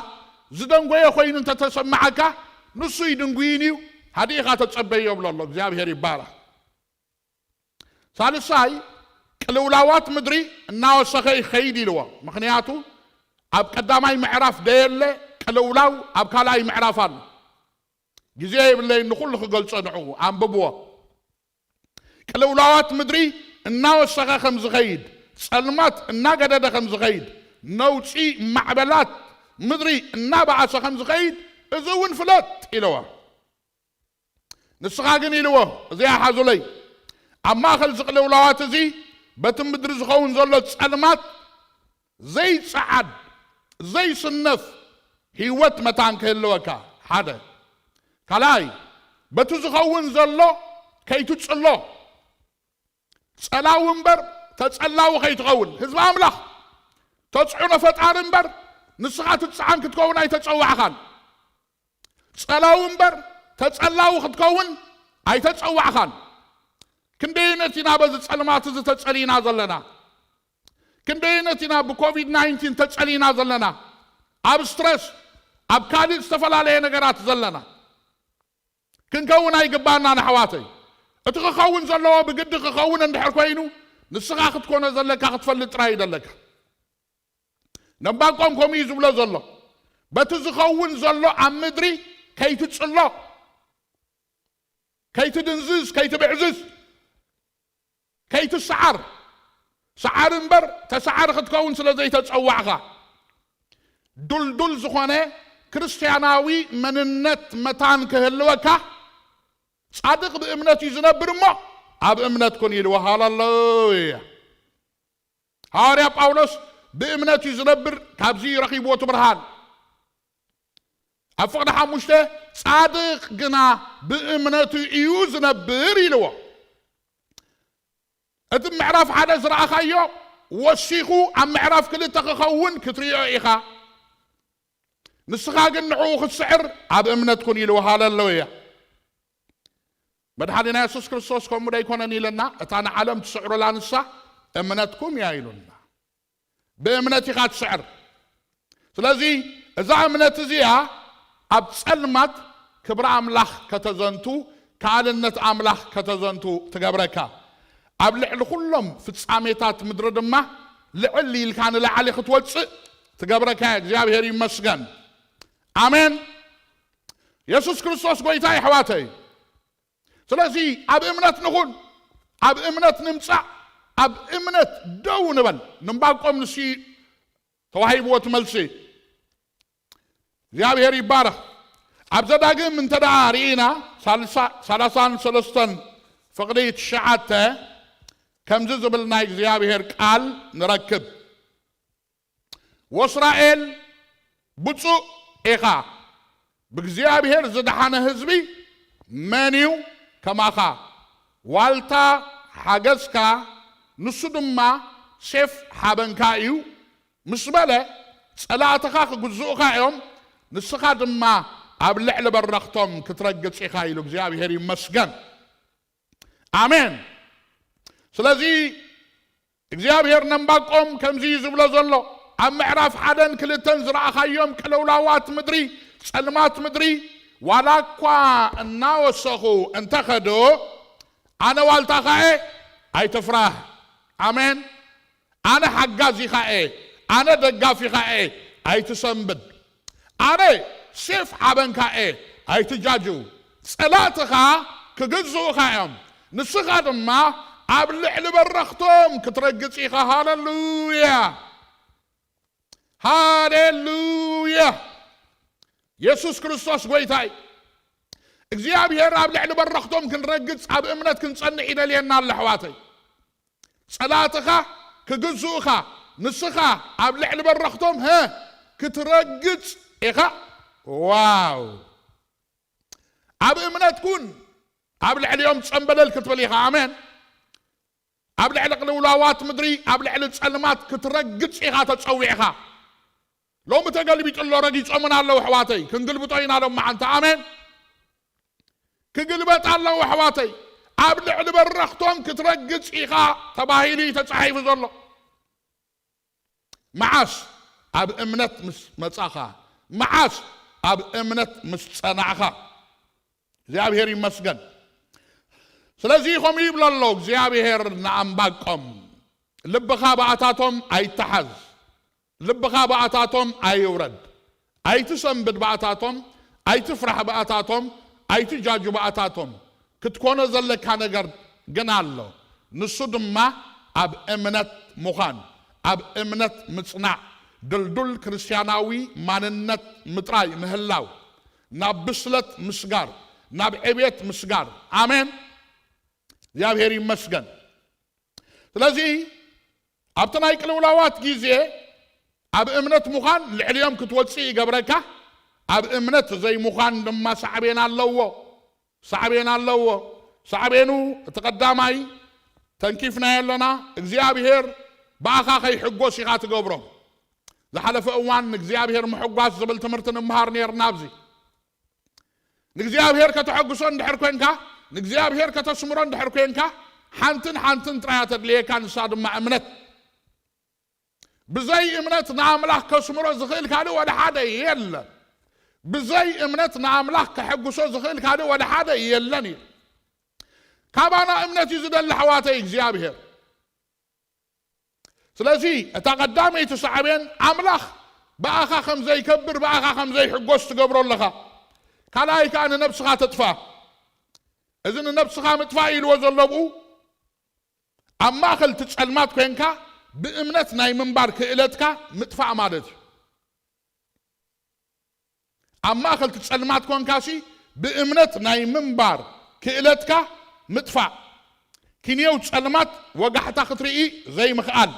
زدنغوي خوين انت تسمعك نسو يدنغويني هديخا تتصبي يبل الله እግዚአብሔር ይባረክ ثالثاي قلولاوات مدري እናወሰኸይ خيد يلوا مخنياتو اب قداماي معرف ديله قلولاو اب كالاي معرفان جزيه بالله نقول لك قلت صنعوا عم ببوا كلولاوات مدري الناوسخه خمس غيد سلمات الناقده خمس غيد نوصي معبلات مدري النابعه خمس غيد ازون فلت الوا نسخاغن الوا زي حازولي اما خلص كلولاوات زي بتم مدري زخون زلت سلمات زي سعد زي صنف هيوت متان كلوكا حدا كلاي بتزخون زلو كي تتصلو تصلاو منبر تتصلاو كي تقول حزب املاح تصعون فتعار منبر نسخه تتصعن كتكون اي تتصوعخان تصلاو منبر تتصلاو كتكون اي تتصوعخان كندينتنا بز تصلمات تتصلينا زلنا كندينتنا بكوفيد 19 تتصلينا زلنا اب ستريس اب كالي استفلالي نغرات زلنا كنكون اي قبانا نحواتي اتخخون زلوا بقد خخون اندحر كوينو نسخا تكون زلك تفلت راي دلك نباقوم كوم يزبلو زلو بتزخون زلو عم مدري كي تتصلو كي تدنزز كي تبعزز كي تسعر سعر انبر تسعر خدكون سلازي تتصوعها دل زخانه كريستياناوي من النت متان كهلوكا صادق بأمنت يزنبر ما اب امنت كون يلو هالله هاريا باولوس بأمنت يزنبر كابزي رقيبوت برهان افقد حموشته صادق جنا بأمنت يزنبر يلو اتم معرف حدا زرع خيو وشيخو عم معرف كل تخون كتريو ايخا نسخا قنعوخ السعر اب امنت كون يلو هالله بدحالنا يسوس كريستوس كم دا يكونني لنا اتانا عالم تسعر لانسا امنتكم يا يلونا بامنتي خات سعر سلازي اذا امنت زيها اب تصلمت كبر املاح كتزنتو كالنت املاح كتزنتو تقبركا اب لعل كلهم في تصاميتات مدر دما لعلي اللي كان لعلي خطوص تقبركا እግዚአብሔር ይመስገን امين يسوس كريستوس قويتاي حواتي سلازي اب امنت نخون اب امنت نمصع اب امنت دو نبل نمباقوم نسي توهيبوت ملسي እግዚአብሔር ይባረክ اب زداقم من تدارينا سلسان سلستن فقديت شعاته كم زبلنا እግዚአብሔር قال نركب واسرائيل بصو ايخا بእግዚአብሔር زدحانه حزبي منيو كماخا والتا حاجزكا نسودما شيف حابنكايو مسبله صلاتها غزوخا يوم نسخا دما ابلع لبرختم كترجص يخايلو እግዚአብሔር ይመስገን امين سلازي እግዚአብሔር نمباقوم كمزي زبلو زلو ام معرف حدن كلتن زرع خيوم كلولاوات مدري صلمات مدري ولاكوا الناوسخو انتخدو انا والتخاي اي تفرح امين انا حجازي خاي انا دغافي خاي اي تسنبد انا شيف حبنكاي اي تجاجو صلاتها كغزو خايم نسخا دما ابلع لبرختم كترجصي خا هاليلويا هاليلويا يسوس كريستوس قويتاي እግዚአብሔር اب لعل برختم كنرجص اب امنت كنصنع يدلينا لحواتي صلاتها كغزوخا نسخا اب لعل برختم ها كترجص ايخا واو اب امنت كون اب لعل يوم تصنبلل كتبليخا امين اب لعل قلولاوات مدري اب لعل تصلمات كترجص ايخا تصويخا لو متقلبي تقول رجي صمنا الله وحواتي كنقلبطينا لهم مع انت امين كقلبت الله وحواتي ابلع لبرختهم كترجص ايخا تباهيلي تصحيف زلو معاش اب امنت مصاخا معاش اب امنت مصنعخا እግዚአብሔር ይመስገን ስለዚህ ሆም ይብላለው እግዚአብሔር ናምባቆም ልብኻ ባአታቶም አይተሐዝ ልብኻ ባአታቶም አይውረድ አይትሰንብድ ባአታቶም አይትፍራህ ባአታቶም አይትጃጁ ባአታቶም ክትኮነ ዘለካ ነገር ግን አለ ንሱ ድማ اب امنت مخان اب امنت مصنع دلدل كريستياناوي ماننت مطراي مهلاو نابسلت مسغار ناب عبيت مسغار امين እግዚአብሔር ይመስገን ስለዚህ አብተናይ ቅልውላዋት ጊዜ اب امنت مخان لعليهم كتوصي يغبركا اب امنت زي مخان دما صعبين الله صعبينو تقداماي تنكيفنا يلنا እግዚአብሔር باخا خي حقوس يغا تغبرو زحلف اوان እግዚአብሔር محقواس زبل تمرتن مهار نير نابزي እግዚአብሔር كتحقسو اندحر كوينكا እግዚአብሔር كتسمرو اندحر كوينكا حانتن طريات ليكا نصاد مع امنت بزي امنت نعملح كسمرو زخيل كادو ولا حدا يلا بزي امنت نعملح كحقسو زخيل كادو ولا حدا يلني كابانا امنت يزدل حواتي እግዚአብሔር سلازي تقدامي تسعبين املاح باخا خمزي يكبر باخا خمزي يحقوس تقبروا لها كلاي كان نفسها تطفى إذن نفسها متفايل وزلبو أما أخل تسألمات كوينكا بإمنتنا يمنبار كإلتك متفاع مالتي أما أخل تسألمات كوينكاسي بإمنتنا يمنبار كإلتك متفاع كنيو تسألمات وقحتا خطرئي زي مخال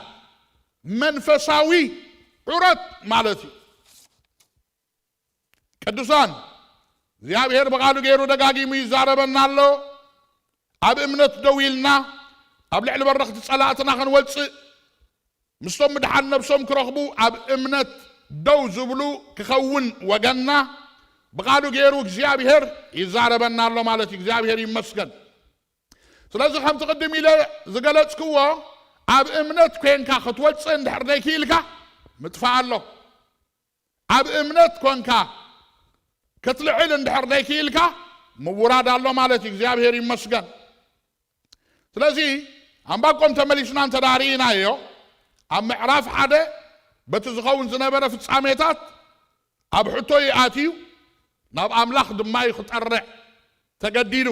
منفساوي عرات مالتي كدوسان እግዚአብሔር በቃሉ ገይሩ ደጋጊሙ ይዛረበና አሎ አብ እምነት ደውይልና አብ ልዕል በረኽቲ ጸላእትና ክንወፅእ ምስቶም ምድሓን ነብሶም ክረኽቡ አብ እምነት ደው ዝብሉ ክኸውን ወገና በቃሉ ገይሩ እግዚአብሔር ይዛረበና አሎ ማለት እግዚአብሔር ይመስገን ስለዚህ ከም ትቅድም ኢለ ዝገለጽክዎ አብ እምነት ኮንካ ክትወፅእ እንድሕር ደይክኢልካ ምጥፋእ ኣሎ አብ እምነት ኮንካ كتلعيل اندحر ديكيلكا موراد الله مالتي እግዚአብሔር ይመስገን ስለዚህ አምባቆም ተመሊስናን ተዳሪና ዮ አምዕራፍ ሓደ በትዝኸውን ዝነበረ ፍጻሜታት ኣብ ሕቶ ይኣትዩ ናብ ኣምላኽ ድማ ይኽጠርዕ ተገዲዱ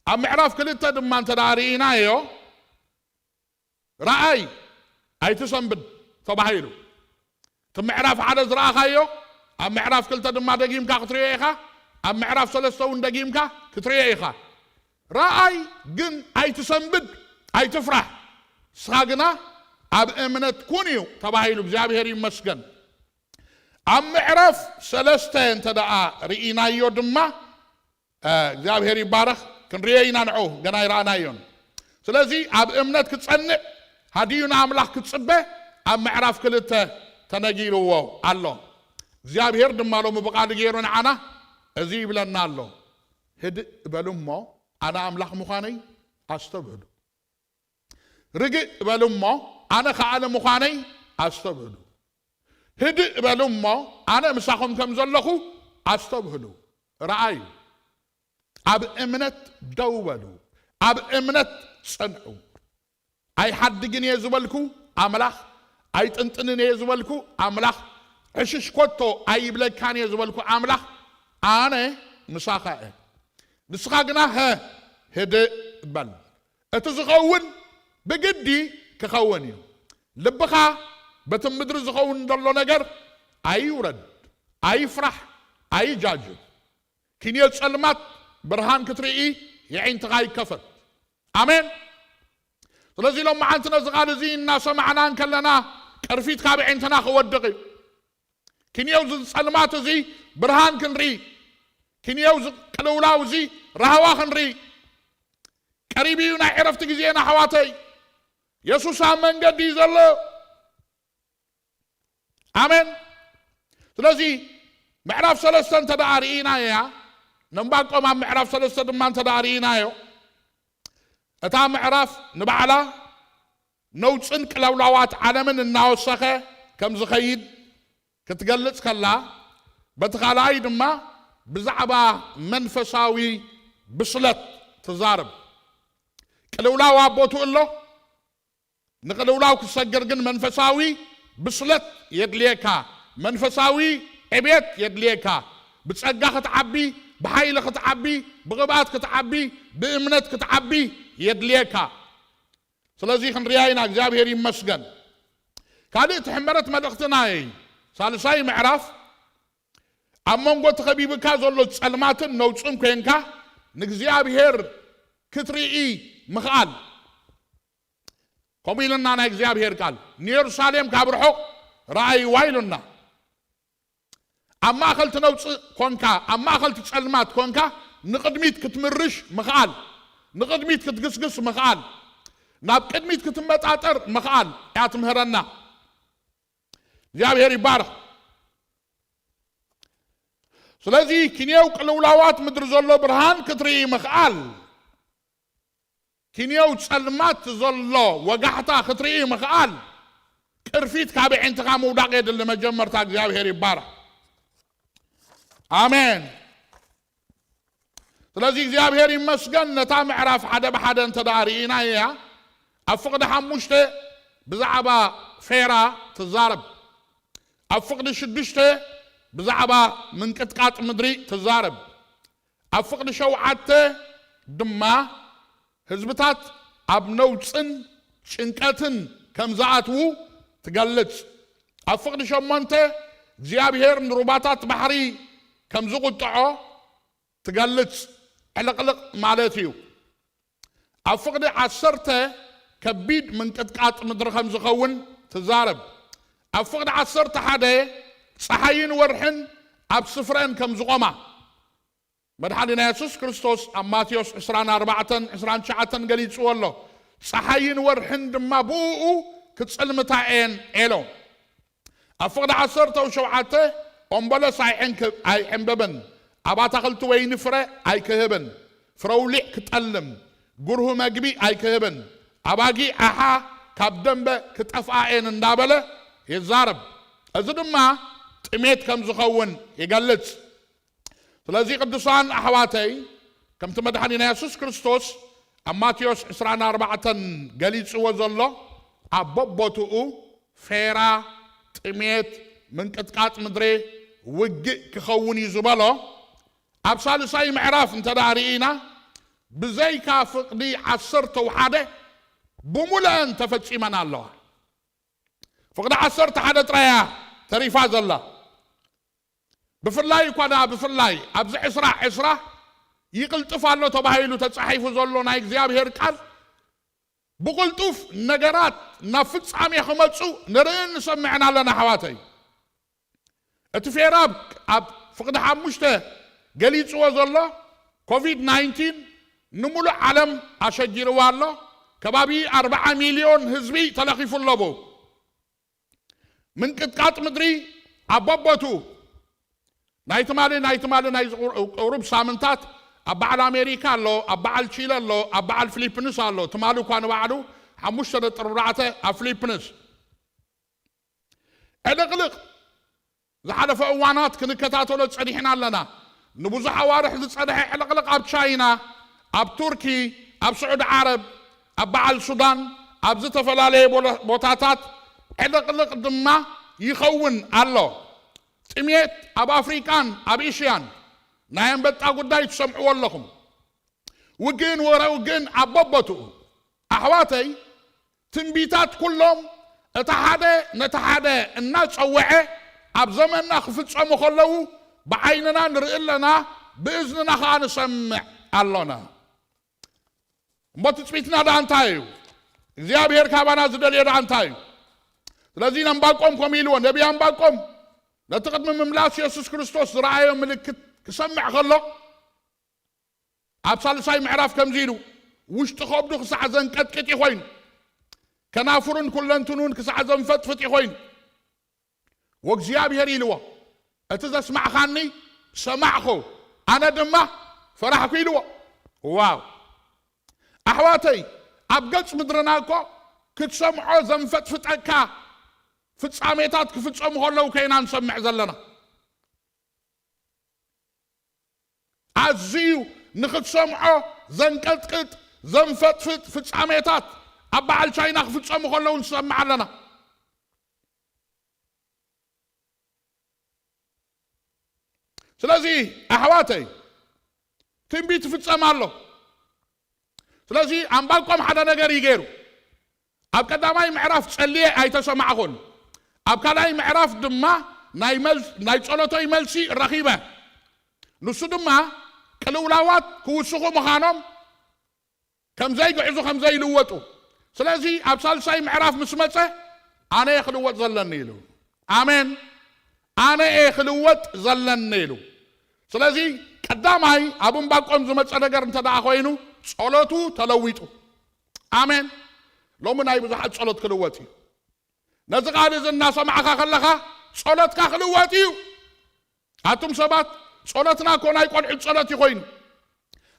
ኣብ ምዕራፍ ክልተ ድማ ተዳሪና ዮ ረአይ ኣይትሰንብድ ተባሂሉ ምዕራፍ ሓደ ዝረአኻዮ أم معرف كل تدم ما دقيم كا كتريئيخا أم معرف سلسون دقيم كا كتريئيخا رأي جن أي تسنبد أي تفرح ساقنا أب أمنت كونيو تباهيلو بزابهري مسجن أم معرف سلستين تدعى رئينا يودما بزابهري بارخ كن رئينا نعوه جناي رانايون سلازي أب أمنت كتسنع هديونا عملاح كتسبه أم معرف كل تنجيلو واو الله እግዚአብሔር ድማሎ መበቃል ገይሩን አና እዚ ይብለናሎ ሄድ በሉሞ አና አምላኽ ምዃነይ አስተብህሉ ርግ በሉሞ አነ ከዓለ ምዃነይ አስተብህሉ ሄድ በሉሞ አነ ምሳኹም ከም ዘለኹ አስተብህሉ ረአዩ አብ እምነት ደው በሉ አብ እምነት ጸንዑ አይ ሓድግን የዝበልኩ አምላኽ አይ ጥንጥንን የዝበልኩ አምላኽ عشش كوتو أي بلاد كان يزبلكو عمله أنا مساخة نسخاقنا هدي بل اتزخون بجدي كخوني لبخا بتمدر زخون دلو نجر أي ورد أي فرح أي جاجو كني السلمات برهان كتري يعين تغاي كفر آمين لذي لو معانتنا زغال زين الناس معنا كلنا كرفيت كابع انتنا خودقي كنيوز سلمات زي برهان كنري كنيوز كلولاو زي رهوا كنري قريبيونا عرفت جزينا حواتي يسوع من قد يزلو آمين ስለዚህ ምዕራፍ 3 ተዳሪና ያ ነምባቆማ ምዕራፍ 3 ድማ ተዳሪና ዮ እታ ምዕራፍ ንባዕላ ነውፅን ቅለውላዋት ዓለምን እናወሰኸ ከም ዝኸይድ كتقلت كلا بتخالاي دما بزعبا منفساوي بصلت تزارب كلولاو ابوتو الله نقلولاو كسجر جن منفساوي بصلت يدليكا منفساوي عبيت يدليكا بتصقا تعبي بحيل تعبي بغبات تعبي بامنت تعبي يدليكا سلازي خنرياينا እግዚአብሔር ይመስገን ካለ ተሐመረት መልእክትናይ ሳልሳይ ምዕራፍ አመንጎ ተኸቢብካ ዘሎ ጸልማትን ነውጽን ኮንካ ንእግዚአብሔር ክትርኢ ምኽአል ቆሚልና ናይ እግዚአብሔር ቃል ንኢየሩሳሌም ካብ ርሑቕ ራእይ ዋይሉና أما أخلت نوص كونكا أما أخلت تسلمات كونكا نقدميت كتمرش مخال نقدميت كتقصقص مخال ناب قدميت كتمتعطر مخال يا تمهرنا እግዚአብሔር ይባርክ ስለዚህ ኪኒያው ቅልውላዋት ምድር ዘሎ ብርሃን ክትርኢ መኽአል ኪኒያው ጸልማት ዘሎ ወጋሕታ ክትርኢ መኽአል ቅርፊት ካብ ዕንትኻ መውዳቕ የድል መጀመርታ እግዚአብሔር ይባርክ አሜን ስለዚህ እግዚአብሔር ይመስገን ነታ ምዕራፍ ሓደ በሓደ እንተዳሪኢና እያ ኣብ ፍቕዲ ሓሙሽተ ብዛዕባ ፌራ ትዛረብ ኣብ ፍቕዲ ሽዱሽተ ብዛዕባ ምንቅጥቃጥ ምድሪ ትዛረብ ኣብ ፍቕዲ ሸውዓተ دما حزبتات اب نوصن شنقتن كمزاتو تقلص افقد شمونته እግዚአብሔር ንሩባታት ባሕሪ ከም ዝቁጥዖ ትገልጽ ዕልቅልቅ ማለት እዩ ኣብ ፍቅዲ 10 ከቢድ ምንቅጥቃጥ ምድሪ ከም ዝኸውን ትዛረብ ኣብ ፍቅዲ 11 ፀሓይን ወርሕን ኣብ ስፍረን ከም ዝቆማ መድኃኒና ኢየሱስ ክርስቶስ ኣብ ማቴዎስ 24:29 ገሊጽዎ ኣሎ ፀሓይን ወርሕን ድማ ብኡ ክጽልምታ እየን ኢሎም ኣብ ፍቅዲ 17 ኦምበለስ ኣይሕንበብን ኣብ ኣታኽልቲ ወይኒ ፍረ ኣይክህብን ፍረውሊዕ ክጠልም ጉርሁ መግቢ ኣይክህብን ኣባጊ ኣሓ ካብ ደንበ ክጠፍኣ እየን እንዳበለ ይዛረብ እዚ ድማ ጥሜት ከም ዝኸውን ይገልጽ ስለዚ ቅዱሳን ኣሕዋተይ ከምቲ መድኃኒና ኢየሱስ ክርስቶስ ኣብ ማቴዎስ 24 ገሊጽዎ ዘሎ ኣብ በቦትኡ ፌራ ጥሜት ምንቅጥቃጥ ምድሪ ውግእ ክኸውን እዩ ዝበሎ ኣብ ሳልሳይ ምዕራፍ እንተዳሪኢና ብዘይካ ፍቅዲ 11 ብሙሉአን ተፈጺመን ኣለዋ ፍቅዲ 11 ጥራያ ተሪፋ ዘላ ብፍላይ ኮና ብፍላይ ኣብዚ 10 ይቅልጥፍ ኣሎ ተባሂሉ ተጻሒፉ ዘሎ ናይ እግዚአብሔር ቃል بقلتوف نجارات نفس عم يخمسوا نرين سمعنا لنا حواتي اتفيراب اب فقد حمشته قليل سواز الله كوفيد 19 نمول عالم اشجير والله كبابي 4 مليون حزبي تلقي في اللبو من كتكات مدري ابابتو نايتمالي اوروب سامنتات أبعال أمريكا لو أبعال تشيلا لو أبعال فلبينس لو تمالو كانوا بعدو حمشت الرعاته أفلبينس هذا قلق زحنا في أوانات كن كتاتو تصريحنا لنا نبوز حوارح تصريح على قلق أب تشاينا أب تركي أب سعود عرب أبعال السودان أب زت فلالي بوتاتات هذا قلق دما يخون الله تميت أب أفريكان أب إيشيان نايم بتا قداي تسمعوا لكم وجين ورا وجين عببتو أحواتي تنبيتات كلهم نتحدى الناس أوعي عب زمننا خفت سمو خلو بعيننا نرئي لنا بإذننا خان سمع اللهنا ما تثبتنا ده انتايو زياب هيركابانا زدل يدا انتايو الذين انباقهم كميلون نبي انباقهم نتقدم من مملاس يسوس كريستوس رأيهم ملكت كسمع خلو أبصال ساي معرف كم زيرو وش تخبدو كساعة زن كت يخوين كنافرون كلن تنون كساعة زن فت يخوين وكزياب يريلوا أتذا اسمع خاني سمعخو أنا دمه فرحكو يلوا واو أحواتي أبقلت مدرناكو كتسمعو زن فت أكا فت ساميتات كفت سمعو لو كينا نسمع زلنا عزيو نخد سمعو زنكتكت زنفتفت في تسعميتات أبا على شاي نخفت سمعو لو نسمع لنا سلازي أحواتي تنبيت في تسمع له سلازي عم بالكم حدا نجاري غيرو أب كداماي معرف تسليه أي تسمعهن أب كداماي معرف دما ناي صلوتو يملسي رخيبة نسو دما كلولاوات كوسخو مخانم كم زي قعزو كم زي لوتو سلازي أبصال ساي معراف مسمسة أنا يخلوت ظلني له آمين أنا يخلوت ظلني له سلازي قداماي أبون باقوم زمت صدقر انت دا أخوينو صلوتو تلويتو آمين لو من أي بزحات صلوت كلواتي نزق على الناس معك خلقها صلوت كخلواتي أتم سبات صلاتنا كون يكون عند صلاتي خوين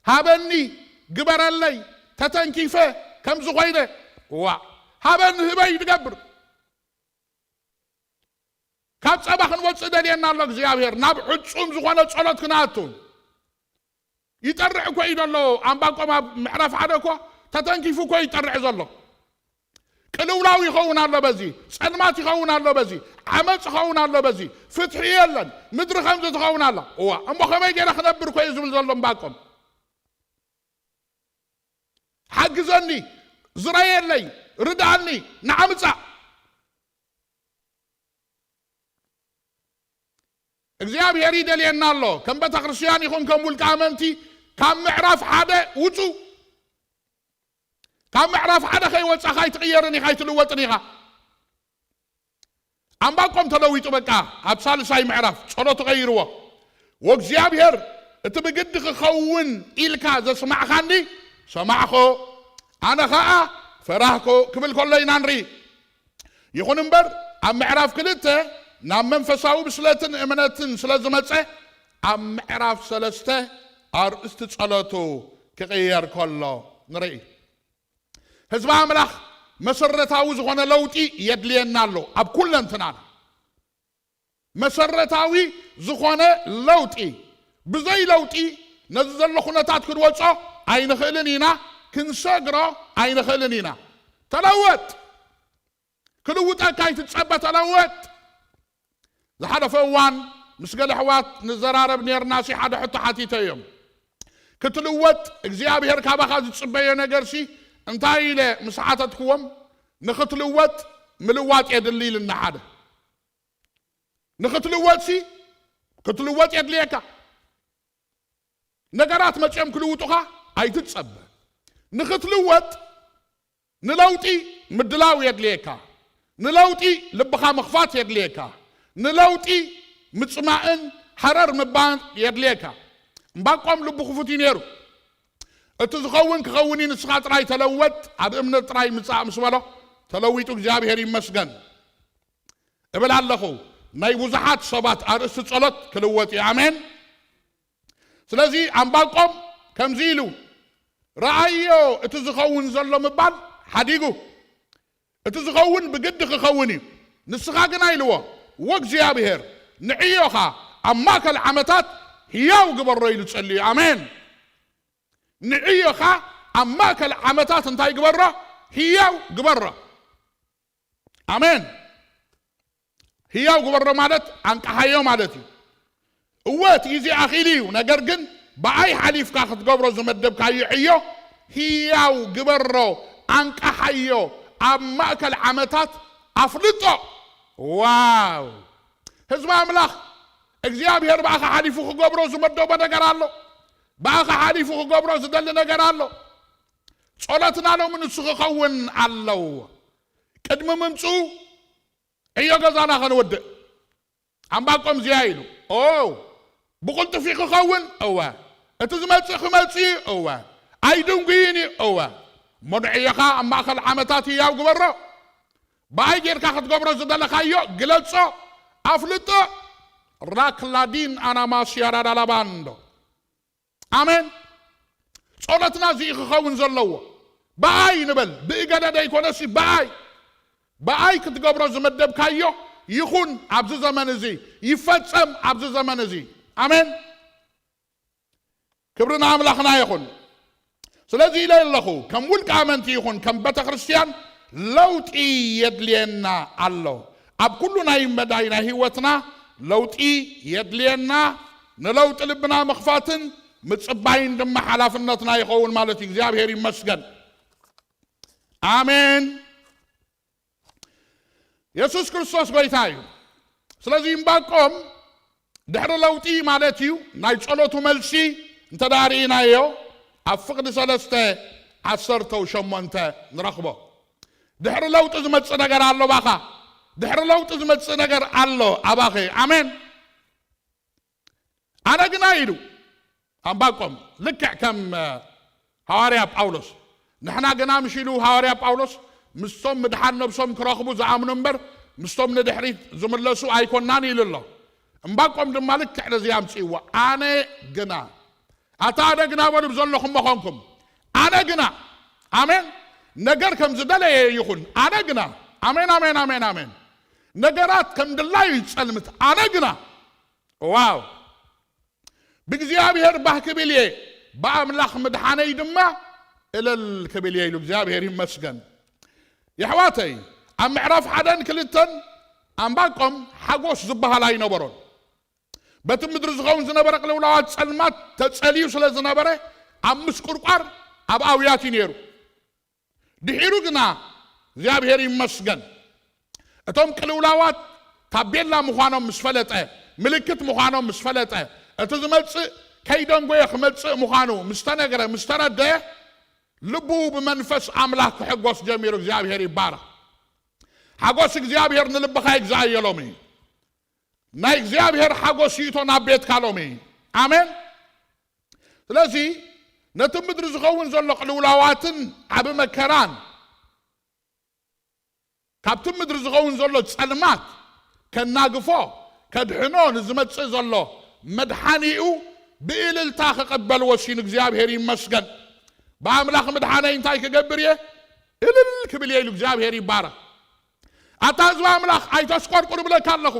هابني قبر اللي تتنكيفه كم زغيده وا هابن هبي تقبر كاب صباح نوصل دلينا الله እግዚአብሔር ናብ ዕጹም ዝኾነ ጸሎት ክናቱ ይጠርዕ ኮ ይደሎ ኣምባቆማ ምዕራፍ ሓደ ኮ ተተንኪፉ ኮ ይጠርዕ ዘሎ ቅልውላው ይኸውን ኣሎ በዚ ጸልማት ይኸውን ኣሎ በዚ ዓመጽ ይኸውን ኣሎ በዚ ፍትሕ የለን ምድሪ ከምዚ ትኸውን ኣላ ዋ እሞ ከመይ ገይረ ክነብር ኮ ዝብል ዘሎ ኣምባቆም حجزني زريلي ردعني نعمصا እግዚአብሔር ይደልየና አሎ ከም ቤተ ክርስቲያን ይኹን ከም ውልቀ አመንቲ ካብ ምዕራፍ ሓደ ውፁ ካብ ምዕራፍ ሓደ ከይወፃ ካይትቕየርን ካይትልወጥን ኢኻ ኣምባቆም ተለዊጡ በቃ ኣብ ሳልሳይ ምዕራፍ ጸሎት ቀይርዎ ወእግዚአብሔር እቲ ብግዲ ክኸውን ኢልካ ዘስማዕኻኒ ሰማዕኾ ኣነ ኸኣ ፈራህኮ ክብል ከሎ ኢና ንርኢ ይኹን እምበር ኣብ ምዕራፍ ክልተ ናብ መንፈሳዊ ብስለትን እምነትን ስለዝመፀ ኣብ ምዕራፍ 3 ኣርእስቲ ጸሎቱ ክቕየር ከሎ ንርኢ ህዝቢ ኣምላኽ መሰረታዊ ዝኾነ ለውጢ የድልየና ኣሎ ኣብ ኩለንትናና መሰረታዊ ዝኾነ ለውጢ ብዘይ ለውጢ ነዚ ዘሎ ኩነታት ክንወፆ ኣይንኽእልን ኢና ክንሰግሮ ኣይንኽእልን ኢና ተለወጥ ክልውጠካ ይትጸበ ተለወጥ ዝሓደፈ እዋን ምስ ገለ ኣሕዋት ንዘራረብ ነርና ሲ ሓደ ሕቶ ሓቲተ እዮም ክትልወጥ እግዚኣብሔር ካባኻ ዝጽበዮ ነገርሲ እንታይ ኢለ ምስ ሓተትክዎም ንኽትልወጥ ምልዋጥ የድሊ ኢልና ሓደ ንኽትልወጥሲ ክትልወጥ የድልየካ ነገራት መፅኦም ክልውጡኻ ኣይትጸበ ንኽትልወጥ ንለውጢ ምድላው የድልየካ ንለውጢ ልብኻ ምኽፋት የድልየካ ንለውጢ ምጽማእን ሓረር ምባን የድልየካ እምባቆም ልቡ ክፉት ነይሩ እቲ ዝኸውን ክኸውን ንስኻ ጥራይ ተለወጥ ኣብ እምነት ጥራይ ምጻእ ምስ በሎ ተለዊጡ እግዚአብሔር ይመስገን እብል ኣለኹ ናይ ብዙሓት ሰባት ኣርእስቲ ጸሎት ክልወጥ እዩ ኣሜን ስለዚ ኣምባቆም ከምዚ ኢሉ ረኣዮ እቲ ዝኸውን ዘሎ ምባል ሓዲጉ እቲ ዝኸውን ብግዲ ክኸውን እዩ ንስኻ ግን ኢልዎ ወእግዚአብሔር ንዕዮኻ ኣብ ማእከል ዓመታት ሕያው ግበሮ ኢሉ ጸልዩ ኣሜን ንዕዮኻ ኣብ ማእከል ዓመታት እንታይ ግበሮ ሕያው ግበሮ ኣሜን ሕያው ግበሮ ማለት አንቃሓዮ ማለት እዩ እወት ጊዜ ኣኺሉ እዩ ነገር ግን ብኣይ ሓሊፍካ ክትገብሮ ዝመደብካዮ ዕዮ ሕያው ግበሮ አንቃሓዮ ኣብ ማእከል ዓመታት ኣፍልጦ ዋው ህዝቢ ኣምላኽ እግዚአብሔር ብኣኻ ሓሊፉ ክገብሮ ዝመደቦ ነገር ኣሎ ብኣኻ ሓሊፉ ክገብሮ ዝደሊ ነገር ኣሎ ጸሎትና ሎሚ ንሱ ክኸውን ኣለዎ ቅድሚ ምምፅኡ ዕዮ ገዛና ክንወድእ ኣምባቆም እዚኣ ኢሉ ብቕልጡፍ ክኸውን እወ እቲ ዝመፅእ ክመፅእ እወ ኣይድንጉይኒ እወ መድዕዮኻ ኣብ ማእከል ዓመታት ሕያው ግበሮ ብኣይ ጌርካ ክትገብሮ ዝደለኻዮ ግለጾ ኣፍልጦ ራክላዲን ኣናማስያራዳላባንዶ ኣሜን ጸሎትና እዚኡ ክኸውን ዘለዎ ብኣይ ንበል ብእገደደ ኣይኮነሲ ብኣይ ክትገብሮ ዝመደብካዮ ይኹን ኣብዚ ዘመን እዚ ይፈጸም ኣብዚ ዘመን እዚ ኣሜን ክብርና ኣምላኽና ይኹን ስለዚ ኢለ ኣለኹ ከም ውልቀ ኣመንቲ ይኹን ከም ቤተ ክርስቲያን ለውጢ የድልየና ኣሎ ኣብ ኩሉ ናይ መዳይ ናይ ህይወትና ለውጢ የድልየና ንለውጢ ልብና መኽፋትን ምጽባይን ድማ ሓላፍነትና ይኸውን ማለት እግዚአብሔር ይመስገን አሜን ኢየሱስ ክርስቶስ ጎይታ እዩ ስለዚህ እምባቆም ድሕሪ ለውጢ ማለት እዩ ናይ ጸሎቱ መልሲ እንተዳሪእናዮ ኣብ ፍቅዲ 3:18 ንረኽቦ ድሕሪ ለውጢ ዝመጽእ ነገር ኣሎ ባኻ ድሕሪ ለውጢ ዝመጽእ ነገር ኣሎ ኣባኺ ኣሜን ኣነ ግና ኢሉ ኣምባቆም ልክዕ ከም ሐዋርያ ጳውሎስ ንሕና ግና ምሽሉ ሐዋርያ ጳውሎስ ምስቶም ምድሓን ነብሶም ክረኽቡ ዝኣምኑ እምበር ምስቶም ንድሕሪት ዝምለሱ ኣይኮናን ኢሉ ኣሎ እምባቆም ድማ ልክዕ ነዚ ኣምፂእዎ ኣነ ግና ኣታ ኣነ ግና በሉ ዘለኹም መኾንኩም ኣነ ግና ኣሜን ነገር ከም ዝደለየ ይኹን ኣነ ግና ኣሜን ኣሜን ኣሜን ኣሜን ነገራት ከም ድላዩ ይጸልምት ኣነ ግና ዋው ብእግዚአብሔር ባህ ክብልየ በኣምላኽ ምድሓነይ ድማ እልል ክብልየ ኢሉ እግዚአብሔር ይመስገን የሕዋተይ ኣብ ምዕራፍ 1-2 ኣምባቆም ሓጎስ ዝበሃል ኣይነበሮን በቲ ምድሪ ዝኸውን ዝነበረ ቅልውላዋት ጸልማት ተጸልዩ ስለ ዝነበረ ኣብ ምስቁርቋር ኣብ ኣውያት ነይሩ ድሒሩግና እግዚአብሔር ይመስገን እቶም ቅልውላዋት ታቤላ ምዃኖም ምስ ፈለጠ ምልክት ምዃኖም ምስ ፈለጠ እቲ ዝመጽእ ከይደንጎየ ክመጽእ ምዃኑ ምስ ተነገረ ምስ ተረደየ ልቡ ብመንፈስ ኣምላክ ክሕጎስ ጀሚሩ እግዚአብሔር ይባረክ ሓጎስ እግዚአብሔር ንልብኻ ይግዛእየሎም እዩ ናይ እግዚአብሔር ሓጎስ ይእቶ ናብ ቤትካ ሎም እዩ ኣሜን ስለዚ ነቲ ምድሪ ዝኸውን ዘሎ ቅልውላዋትን ዓብ መከራን ካብቲ ምድሪ ዝኸውን ዘሎ ጸልማት ከናግፎ ከድሕኖ ንዝመጽእ ዘሎ መድሓኒኡ ብእልልታ ክቕበል ወሲኑ እግዚአብሔር ይመስገን በአምላክ መድሓነይ እንታይ ክገብር እየ እልል ክብል ኢሉ እግዚአብሔር ይባረክ ኣታ ህዝቢ ኣምላክ ኣይተስቆርቁር ብለካ ኣለኹ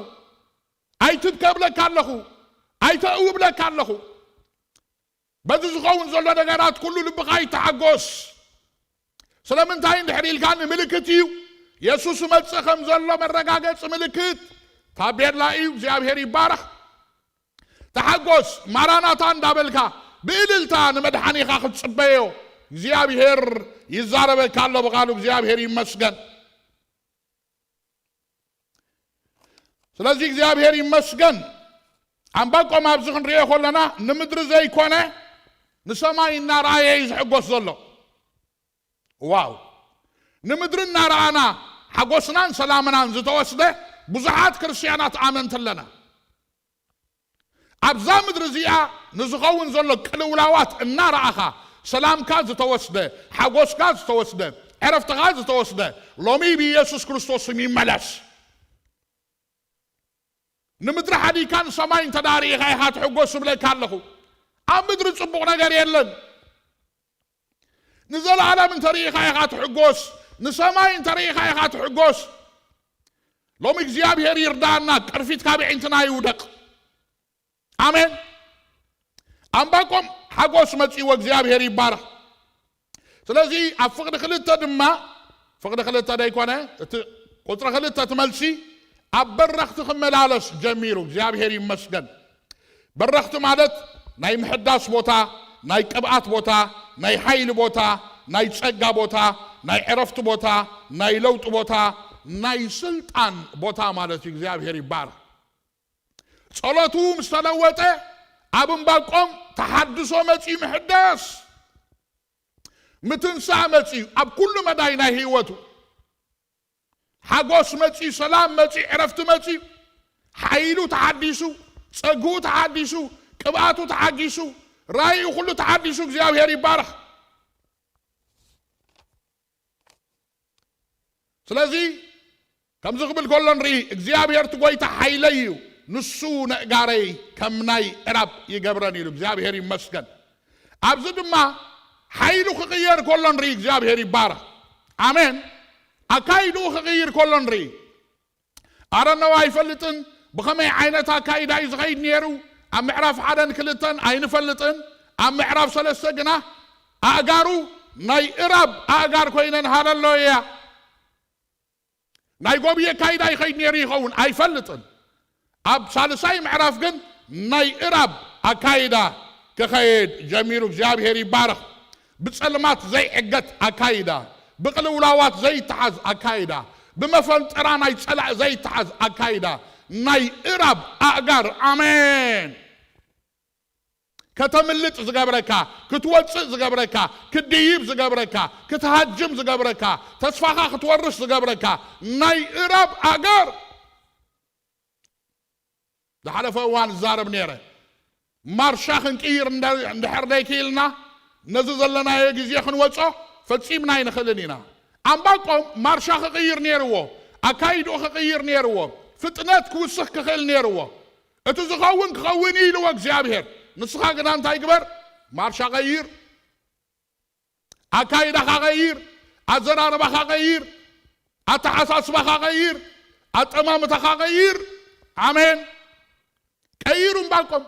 ኣይትብከ ብለካ ኣለኹ ኣይተእው ብለካ ኣለኹ በዚ ዝኸውን ዘሎ ነገራት ኩሉ ልብኻ ይተሓጎስ ስለምንታይ እንድሕር ኢልካ ንምልክት እዩ ኢየሱስ መጽእ ከም ዘሎ መረጋገጽ ምልክት ታቤላ እዩ እግዚአብሔር ይባረክ ተሓጎስ ማራናታ እንዳበልካ ብእልልታ ንመድሓኒኻ ክትጽበዮ እግዚአብሔር ይዛረበካ ኣሎ ብቃሉ እግዚአብሔር ይመስገን ስለዚ እግዚአብሔር ይመስገን ኣንባቆም ኣብዚ ክንሪኦ ከለና ንምድሪ ዘይኮነ ንሰማይ እናረኣየ ዝሕጎስ ዘሎ ዋው ንምድሪ እናረኣና ሓጎስናን ሰላምናን ዝተወስደ ብዙሓት ክርስቲያናት ኣመንቲ ኣለና ኣብዛ ምድሪ እዚኣ ንዝኸውን ዘሎ ቅልውላዋት እናረኣኻ ሰላምካ ዝተወስደ ሓጎስካ ዝተወስደ ዕረፍትኻ ዝተወስደ ሎሚ ብኢየሱስ ክርስቶስ ይመለስ ንምድሪ ሓዲካን ሰማይ እንተዳሪኢኻ ኢኻ ትሕጎስ ብለካ ኣለኹ ኣብ ምድሪ ጽቡቕ ነገር የለን ንዘለዓለም እንተሪኢኻ ኢኻ ትሕጎስ ንሰማይ እንተሪኢኻ ኢኻ ትሕጎስ ሎሚ እግዚአብሔር ይርዳእና ቅርፊትካ ብዒንትና ይውደቕ አሜን ኣንባቆም ሓጎስ መጺዎ እግዚአብሔር ይባረክ ስለዚ ኣብ ፍቕዲ ክልተ ድማ ፍቕዲ ክልተ ደይኮነ እቲ ቁፅሪ ክልተ ትመልሲ ኣብ በረኽቲ ክመላለስ ጀሚሩ እግዚአብሔር ይመስገን በረኽቲ ማለት ናይ ምሕዳስ ቦታ ናይ ቅብኣት ቦታ ናይ ሓይሊ ቦታ ናይ ጸጋ ቦታ ናይ ዕረፍቲ ቦታ ናይ ለውጢ ቦታ ናይ ስልጣን ቦታ ማለት እግዚአብሔር ይባረክ ጸሎቱ ምስ ተለወጠ ኣብ ኣንባቆም ተሓድሶ መጺ ምሕዳስ ምትንሳእ መጺ ኣብ ኩሉ መዳይ ናይ ህይወቱ ሓጎስ መጺ ሰላም መጺ ዕረፍቲ መጺ ሓይሉ ተሓዲሱ ጸጉኡ ተሓዲሱ ቅብኣቱ ተሓጊሱ ራእዩ ኩሉ ተሓዲሱ እግዚአብሔር ይባረክ ስለዚ ከምዚ ክብል ከሎ ንርኢ እግዚአብሔር ትጎይታ ሓይለይ እዩ ንሱ ነእጋረይ ከም ናይ ዕራብ ይገብረን ኢሉ እግዚአብሔር ይመስገን ኣብዚ ድማ ሓይሉ ክቕየር ከሎ ንርኢ እግዚአብሔር ይባረክ ኣሜን ኣካይዱ ክቕይር ከሎ ንርኢ ኣረነዋ ኣይፈልጥን ብኸመይ ዓይነት ኣካይዳ እዩ ዝኸይድ ነይሩ ኣብ ምዕራፍ 1-2 ኣይንፈልጥን ኣብ ምዕራፍ 3 ግና ኣእጋሩ ናይ ዕራብ ኣእጋር ኮይነን ሃለሎ እያ ናይ ጎብየ ካይዳ ይኸይድ ነይሩ ይኸውን ኣይፈልጥን ኣብ ሳልሳይ ምዕራፍ ግን ናይ ዕራብ ኣካይዳ ክኸይድ ጀሚሩ እግዚአብሔር ይባረክ ብጸልማት ዘይዕገት ኣካይዳ ብቅልውላዋት ዘይተሓዝ ኣካይዳ ብመፈልጠራ ናይ ጸላእ ዘይተሓዝ ኣካይዳ ናይ ዕራብ ኣእጋር ኣሜን ከተምልጥ ዝገብረካ ክትወፅእ ዝገብረካ ክድይብ ዝገብረካ ክትሃጅም ዝገብረካ ተስፋኻ ክትወርስ ዝገብረካ ናይ ዕራብ ኣእጋር ዝሓለፈ እዋን ዝዛረብ ነይረ ማርሻ ክንቅይር እንድሕር ደይክኢልና ነዚ ዘለናዮ ግዜ ክንወፆ ፈጺምና ይንኽእልን ኢና ኣንባቆም ማርሻ ክቕይር ነይርዎ ኣካይድኡ ክቕይር ነይርዎ ፍጥነት ክውስኽ ክኽእል ነይርዎ እቲ ዝኸውን ክኸውን ኢልዎ እግዚአብሔር ንስኻ ግና እንታይ ግበር ማርሻ ቀይር ኣካይዳኻ ቀይር ኣዘራርባኻ ቀይር ኣተሓሳስባኻ ቀይር ኣጠማምታኻ ቀይር ኣሜን ቀይሩ ኣንባቆም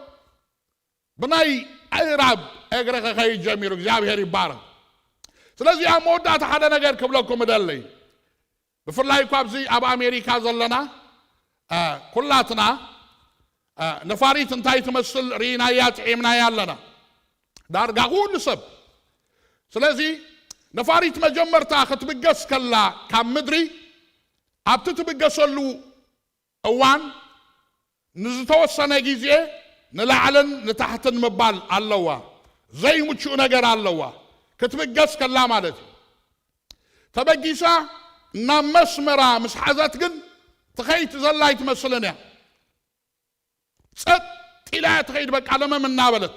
ብናይ ዕራብ እግሪ ክኸይድ ጀሚሩ እግዚአብሔር ይባረክ ስለዚ ኣብ መወዳእታ ሓደ ነገር ክብለኩም እደለይ ብፍላይ እኳ ኣብዚ ኣብ ኣሜሪካ ዘለና ኩላትና ነፋሪት እንታይ ትመስል ርኢናያ ጥዒምናያ ኣለና ዳርጋ ኩሉ ሰብ ስለዚ نفاريت مجمرتا ختبقس كلا كام مدري أبتو تبقسلو أوان نزتوسنا جيزيه نلعلن نتحتن مبال اللوا زي متشو نجر اللوا كتبقس كلا مالتي تبقيسا نمس مرا مسحزات جن تخيت زلاي تمثلنا صد إلى تخيل بك على ما من نابلت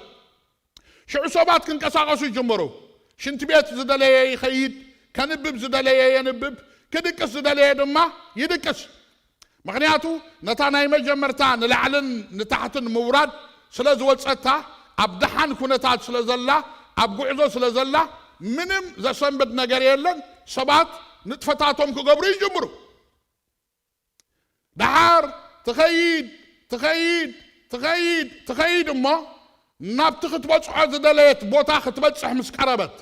شو صبات كن كساقسو يجمرو شنت بيت زدلي يخيد كنبب زدلي ينبب كدكس زدلي دما يدكس مغنياتو نتانا يمجمرتا نلعلن نتحتن موراد سلا زوصتا ابدحان كونتات سلا زلا ابغعزو سلا زلا منم زسنبد ነገር የለን ሰባት نتفتاتهم كغبرو يجمرو دحار تخيد ما ناب تختبصح زدليت بوتا ختبصح مسقربت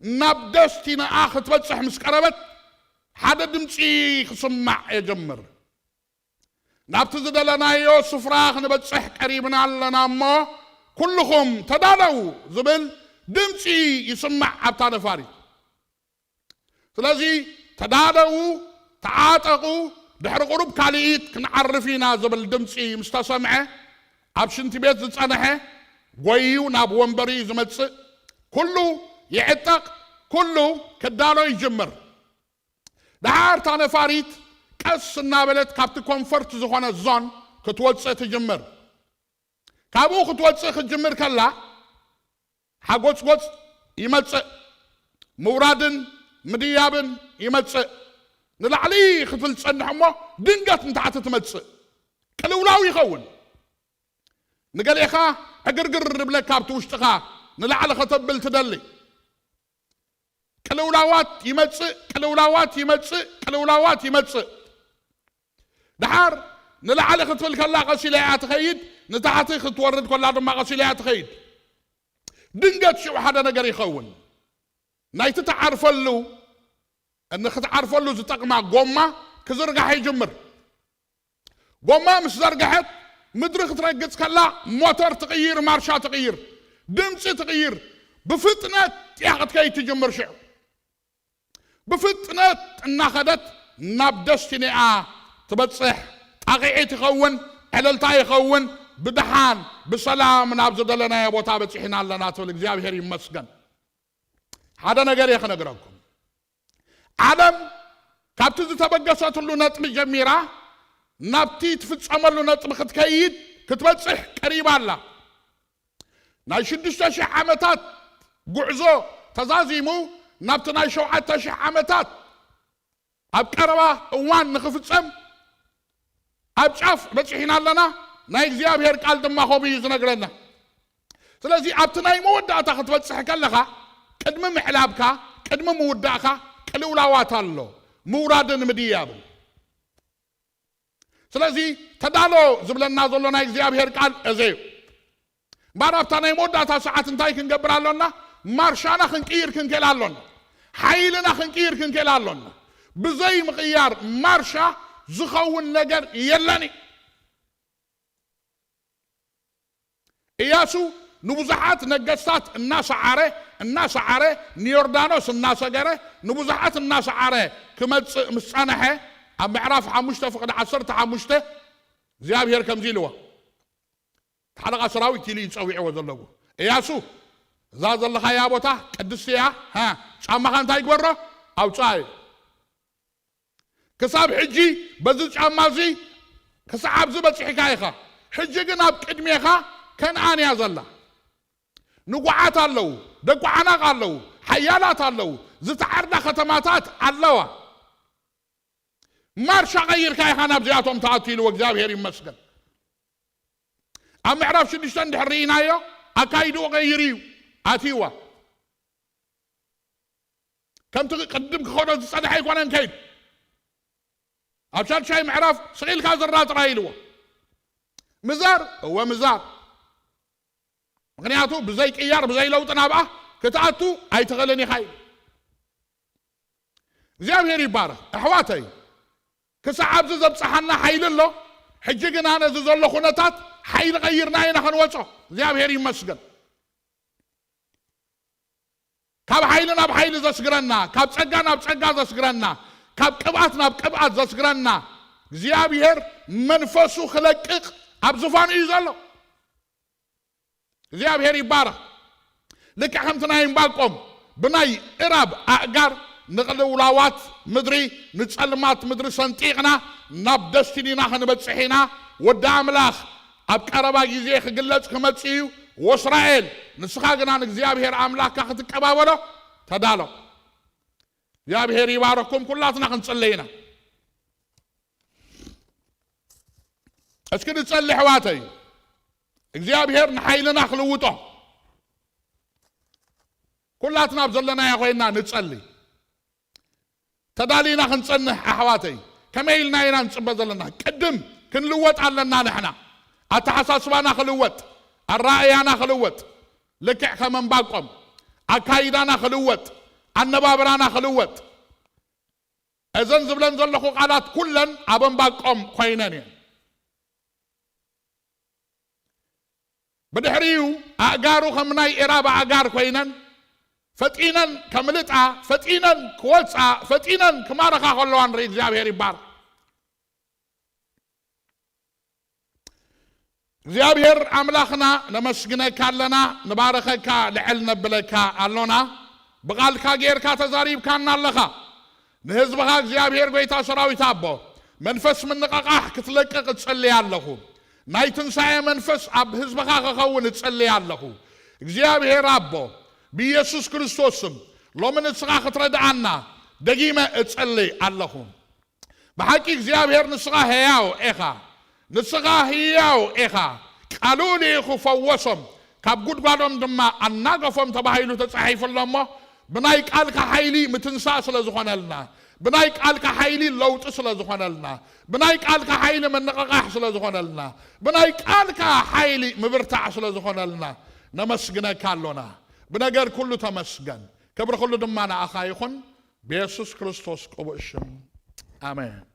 ناب دستينا ختبصح مسقربت حدا دمصي خسمع يجمر ناب تزدلنا يو سفراخ نبصح قريبنا لنا ما كلكم تدالوا زبل دمصي يسمع ابتا نفاري سلازي تدالوا تعاطقوا دحر قرب كاليت كنعرفينا زبل دمصي مستسمعه ابشنت بيت زصنحه غويو ناب ومبري زمص كله يعتق كله كدالو يجمر دحر تنفاريت قسنا بلت كابت كونفورت زخونه زون كتوصه تجمر كابو كتوصه تجمر كلا حغوص يمص مورادن مديابن يمص نلعلي خفل صنحمو دنقات نتاعت تمص كلولاو يخون نقال إخا أقرقر بلك كابتو وشتخا نلعل خطبل تدلي كلولاوات يمتص دحار نلعل خطبل كلا غسيلات خيد نتاعتي خطورد كلا دما غسيلات خيد دنقات شو حدا نقر يخون نايت تعرفلو أن تعرفلو زتقمع قوما كزرقة حيجمر قوما مش زرقحت مدرك ترقص كلا موتور تغيير مارشا تغيير دمص تغيير بفطنة ياخد كي تجمر شعب بفطنة ناخدت نابدستني تبصح طاقيعي تخون عللتا يخون بدحان بسلام نابزد لنا يا بوتا بصحنا لنا تقول እግዚአብሔር ይመስገን هذا ነገር يخنقركم عالم ካብቲ ዝተበገሰትሉ ነጥብ ጀሚራ نابتي تفصملو نطب ختكيد كتبصح قريبا لا ناي 6000 عامتات غعزو تزازيمو نابت ناي 7000 عامتات اب قربا وان نخفصم اب صاف بصحينا لنا ناي እግዚአብሔር ቃል دما خوبي يزنغرنا ስለዚህ ابت ناي موداتا كتبصح كلخا قدم محلابكا قدم موداكا قلولاوات الله مورادن مدياب سلازي تدالو زبلنا زلنا እግዚአብሔር ቃል እዘዩ ባራፍታና የሞዳታ ሰዓት እንታይ ክንገብራለና ማርሻና ክንቀይር ክንከላሎና ኃይልና ክንቀይር ክንከላሎና بزي مقيار مارشا زخون ነገር የለኒ ኢያሱ ንቡዛሓት ነገስታት እናሰዓረ ኒዮርዳኖስ እናሰገረ ንቡዛሓት እናሰዓረ ክመጽእ ምስጸነሐ ኣብ ምዕራፍ 5 ፍቅድ 15 እግዚአብሔር ከምዚ ኢልዎ ሓለቓ ሰራዊት ኢሉ ይፀዊዕዎ ዘለዎ ኢያሱ እዛ ዘለኻያ ቦታ ቅድስቲ እያ ጫማኻ እንታይ ግበሮ ኣውፃእ ክሳብ ሕጂ በዚ ጫማ እዚ ክሳብ ዝበፅሕካ ኢኻ ሕጂ ግን ኣብ ቅድሜኻ ከነዓን እያ ዘላ ንጉዓት ኣለዉ ደቂ ዓናቕ ኣለዉ ሓያላት ኣለዉ ዝተዓርዳ ከተማታት ኣለዋ ማርሻ ቀይርካ ኢኻ ናብዚኣቶም ተኣቱ ኢልዎ እግዚአብሔር ይመስገን ኣብ ምዕራፍ 6 እንድሕር ርኢናዮ ኣካይዱ ቀይር እዩ ኣትይዋ ከምቲ ቅድም ክኸዶ ዝፀንሐ ኣይኮነን ከይድ ኣብ ሻድሻይ ምዕራፍ ስቂልካ ዝራጥራ ኢልዎ ምዛር እወ ምዛር ምክንያቱ ብዘይ ቅያር ብዘይ ለውጥ ናብኣ ክትኣቱ ኣይትኽእልን ኢኻ ኢሉ እግዚአብሔር ይባረኽ ኣሕዋተይ ክሳብ ዘብፅሓና ሓይሊ ኣሎ ሕጂ ግን ኣነ እዚ ዘሎ ኩነታት ሓይሊ ቀይርና ኢና ክንወፆ እግዚአብሔር ይመስገን ካብ ሓይልና ብሓይሊ ዘስግረና ካብ ጸጋና ብጸጋ ዘስግረና ካብ ቅብኣትና ብቅብኣት ዘስግረና እግዚአብሔር መንፈሱ ክለቅቕ ኣብ ዝፋኑ እዩ ዘሎ እግዚአብሔር ይባረክ ልክ ከምቲ ናይ ዕንባቆም ብናይ እራብ ኣእጋር ንቕልውላዋት ምድሪ ንጸልማት ምድሪ ሰንጢቕና ናብ ደስቲኒና ክንበጽሕ ኢና ወዲ ኣምላኽ ኣብ ቀረባ ግዜ ክግለጽ ክመጽእ እዩ ወእስራኤል ንስኻ ግና ንእግዚአብሔር ኣምላኽካ ክትቀባበሎ ተዳሎ እግዚአብሔር ይባረኩም ኩላትና ክንጸልይ ኢና እስኪ ንጸልይ ሕዋተይ እግዚአብሔር ንሓይልና ክልውጦ ኩላትና ብዘለና ኮይና ንጸልይ ተዳሊና ክንጸንሕ ኣሕዋተይ ከመይ ኢልና ኢና ንጽበ ዘለና ቅድም ክንልወጥ ኣለና ንሕና ኣተሓሳስባና ክልወጥ ኣራእያና ክልወጥ ልክዕ ከም ዕንባቆም ኣካይዳና ክልወጥ ኣነባብራና ክልወጥ እዘን ዝብለን ዘለኹ ቃላት ኩለን ኣብ ዕንባቆም ኮይነን እየን بدحريو أجارو خمناي إرابة أجار كوينن فتينن كملتها فتينن كوالسا فتينن كمارخا خلوان ريد زابير بار زابير أملاخنا نمسجنا كارلنا نبارخك لعلنا بلك علونا بقالك غير كاتزاريب كان نالخا نهزبها زابير بيتا شراوي تابو منفس من نقاقاح كتلك تسلي علىكم نايتن سايا منفس اب حزبخا خون تصلي الله እግዚአብሔር አቦ በኢየሱስ ክርስቶስም ለምን ጽጋ ከተረዳና ደጊመ እጸልይ አለሁ በሐቂ እግዚአብሔር ንስጋ ህያው ኤኻ ንስጋ ህያው ኤኻ ቃሉን ይخفወሰም ካብ ጉድጓዶም ድማ አናገፎም ተባሂሉ ተጻሒፈሎሞ ብናይ ቃልካ ኃይሊ ምትንሳ ስለዝኾነልና بناي قالك حيلي لوط سلازخونلنا بناي قالك حيلي منققاح سلازخونلنا بناي قالك حيلي مبرتع سلازخونلنا نمسجنا كالونا بنجر كله تمسجن كبر كله دمانا أخايخون بيسوس كريستوس قبشم آمين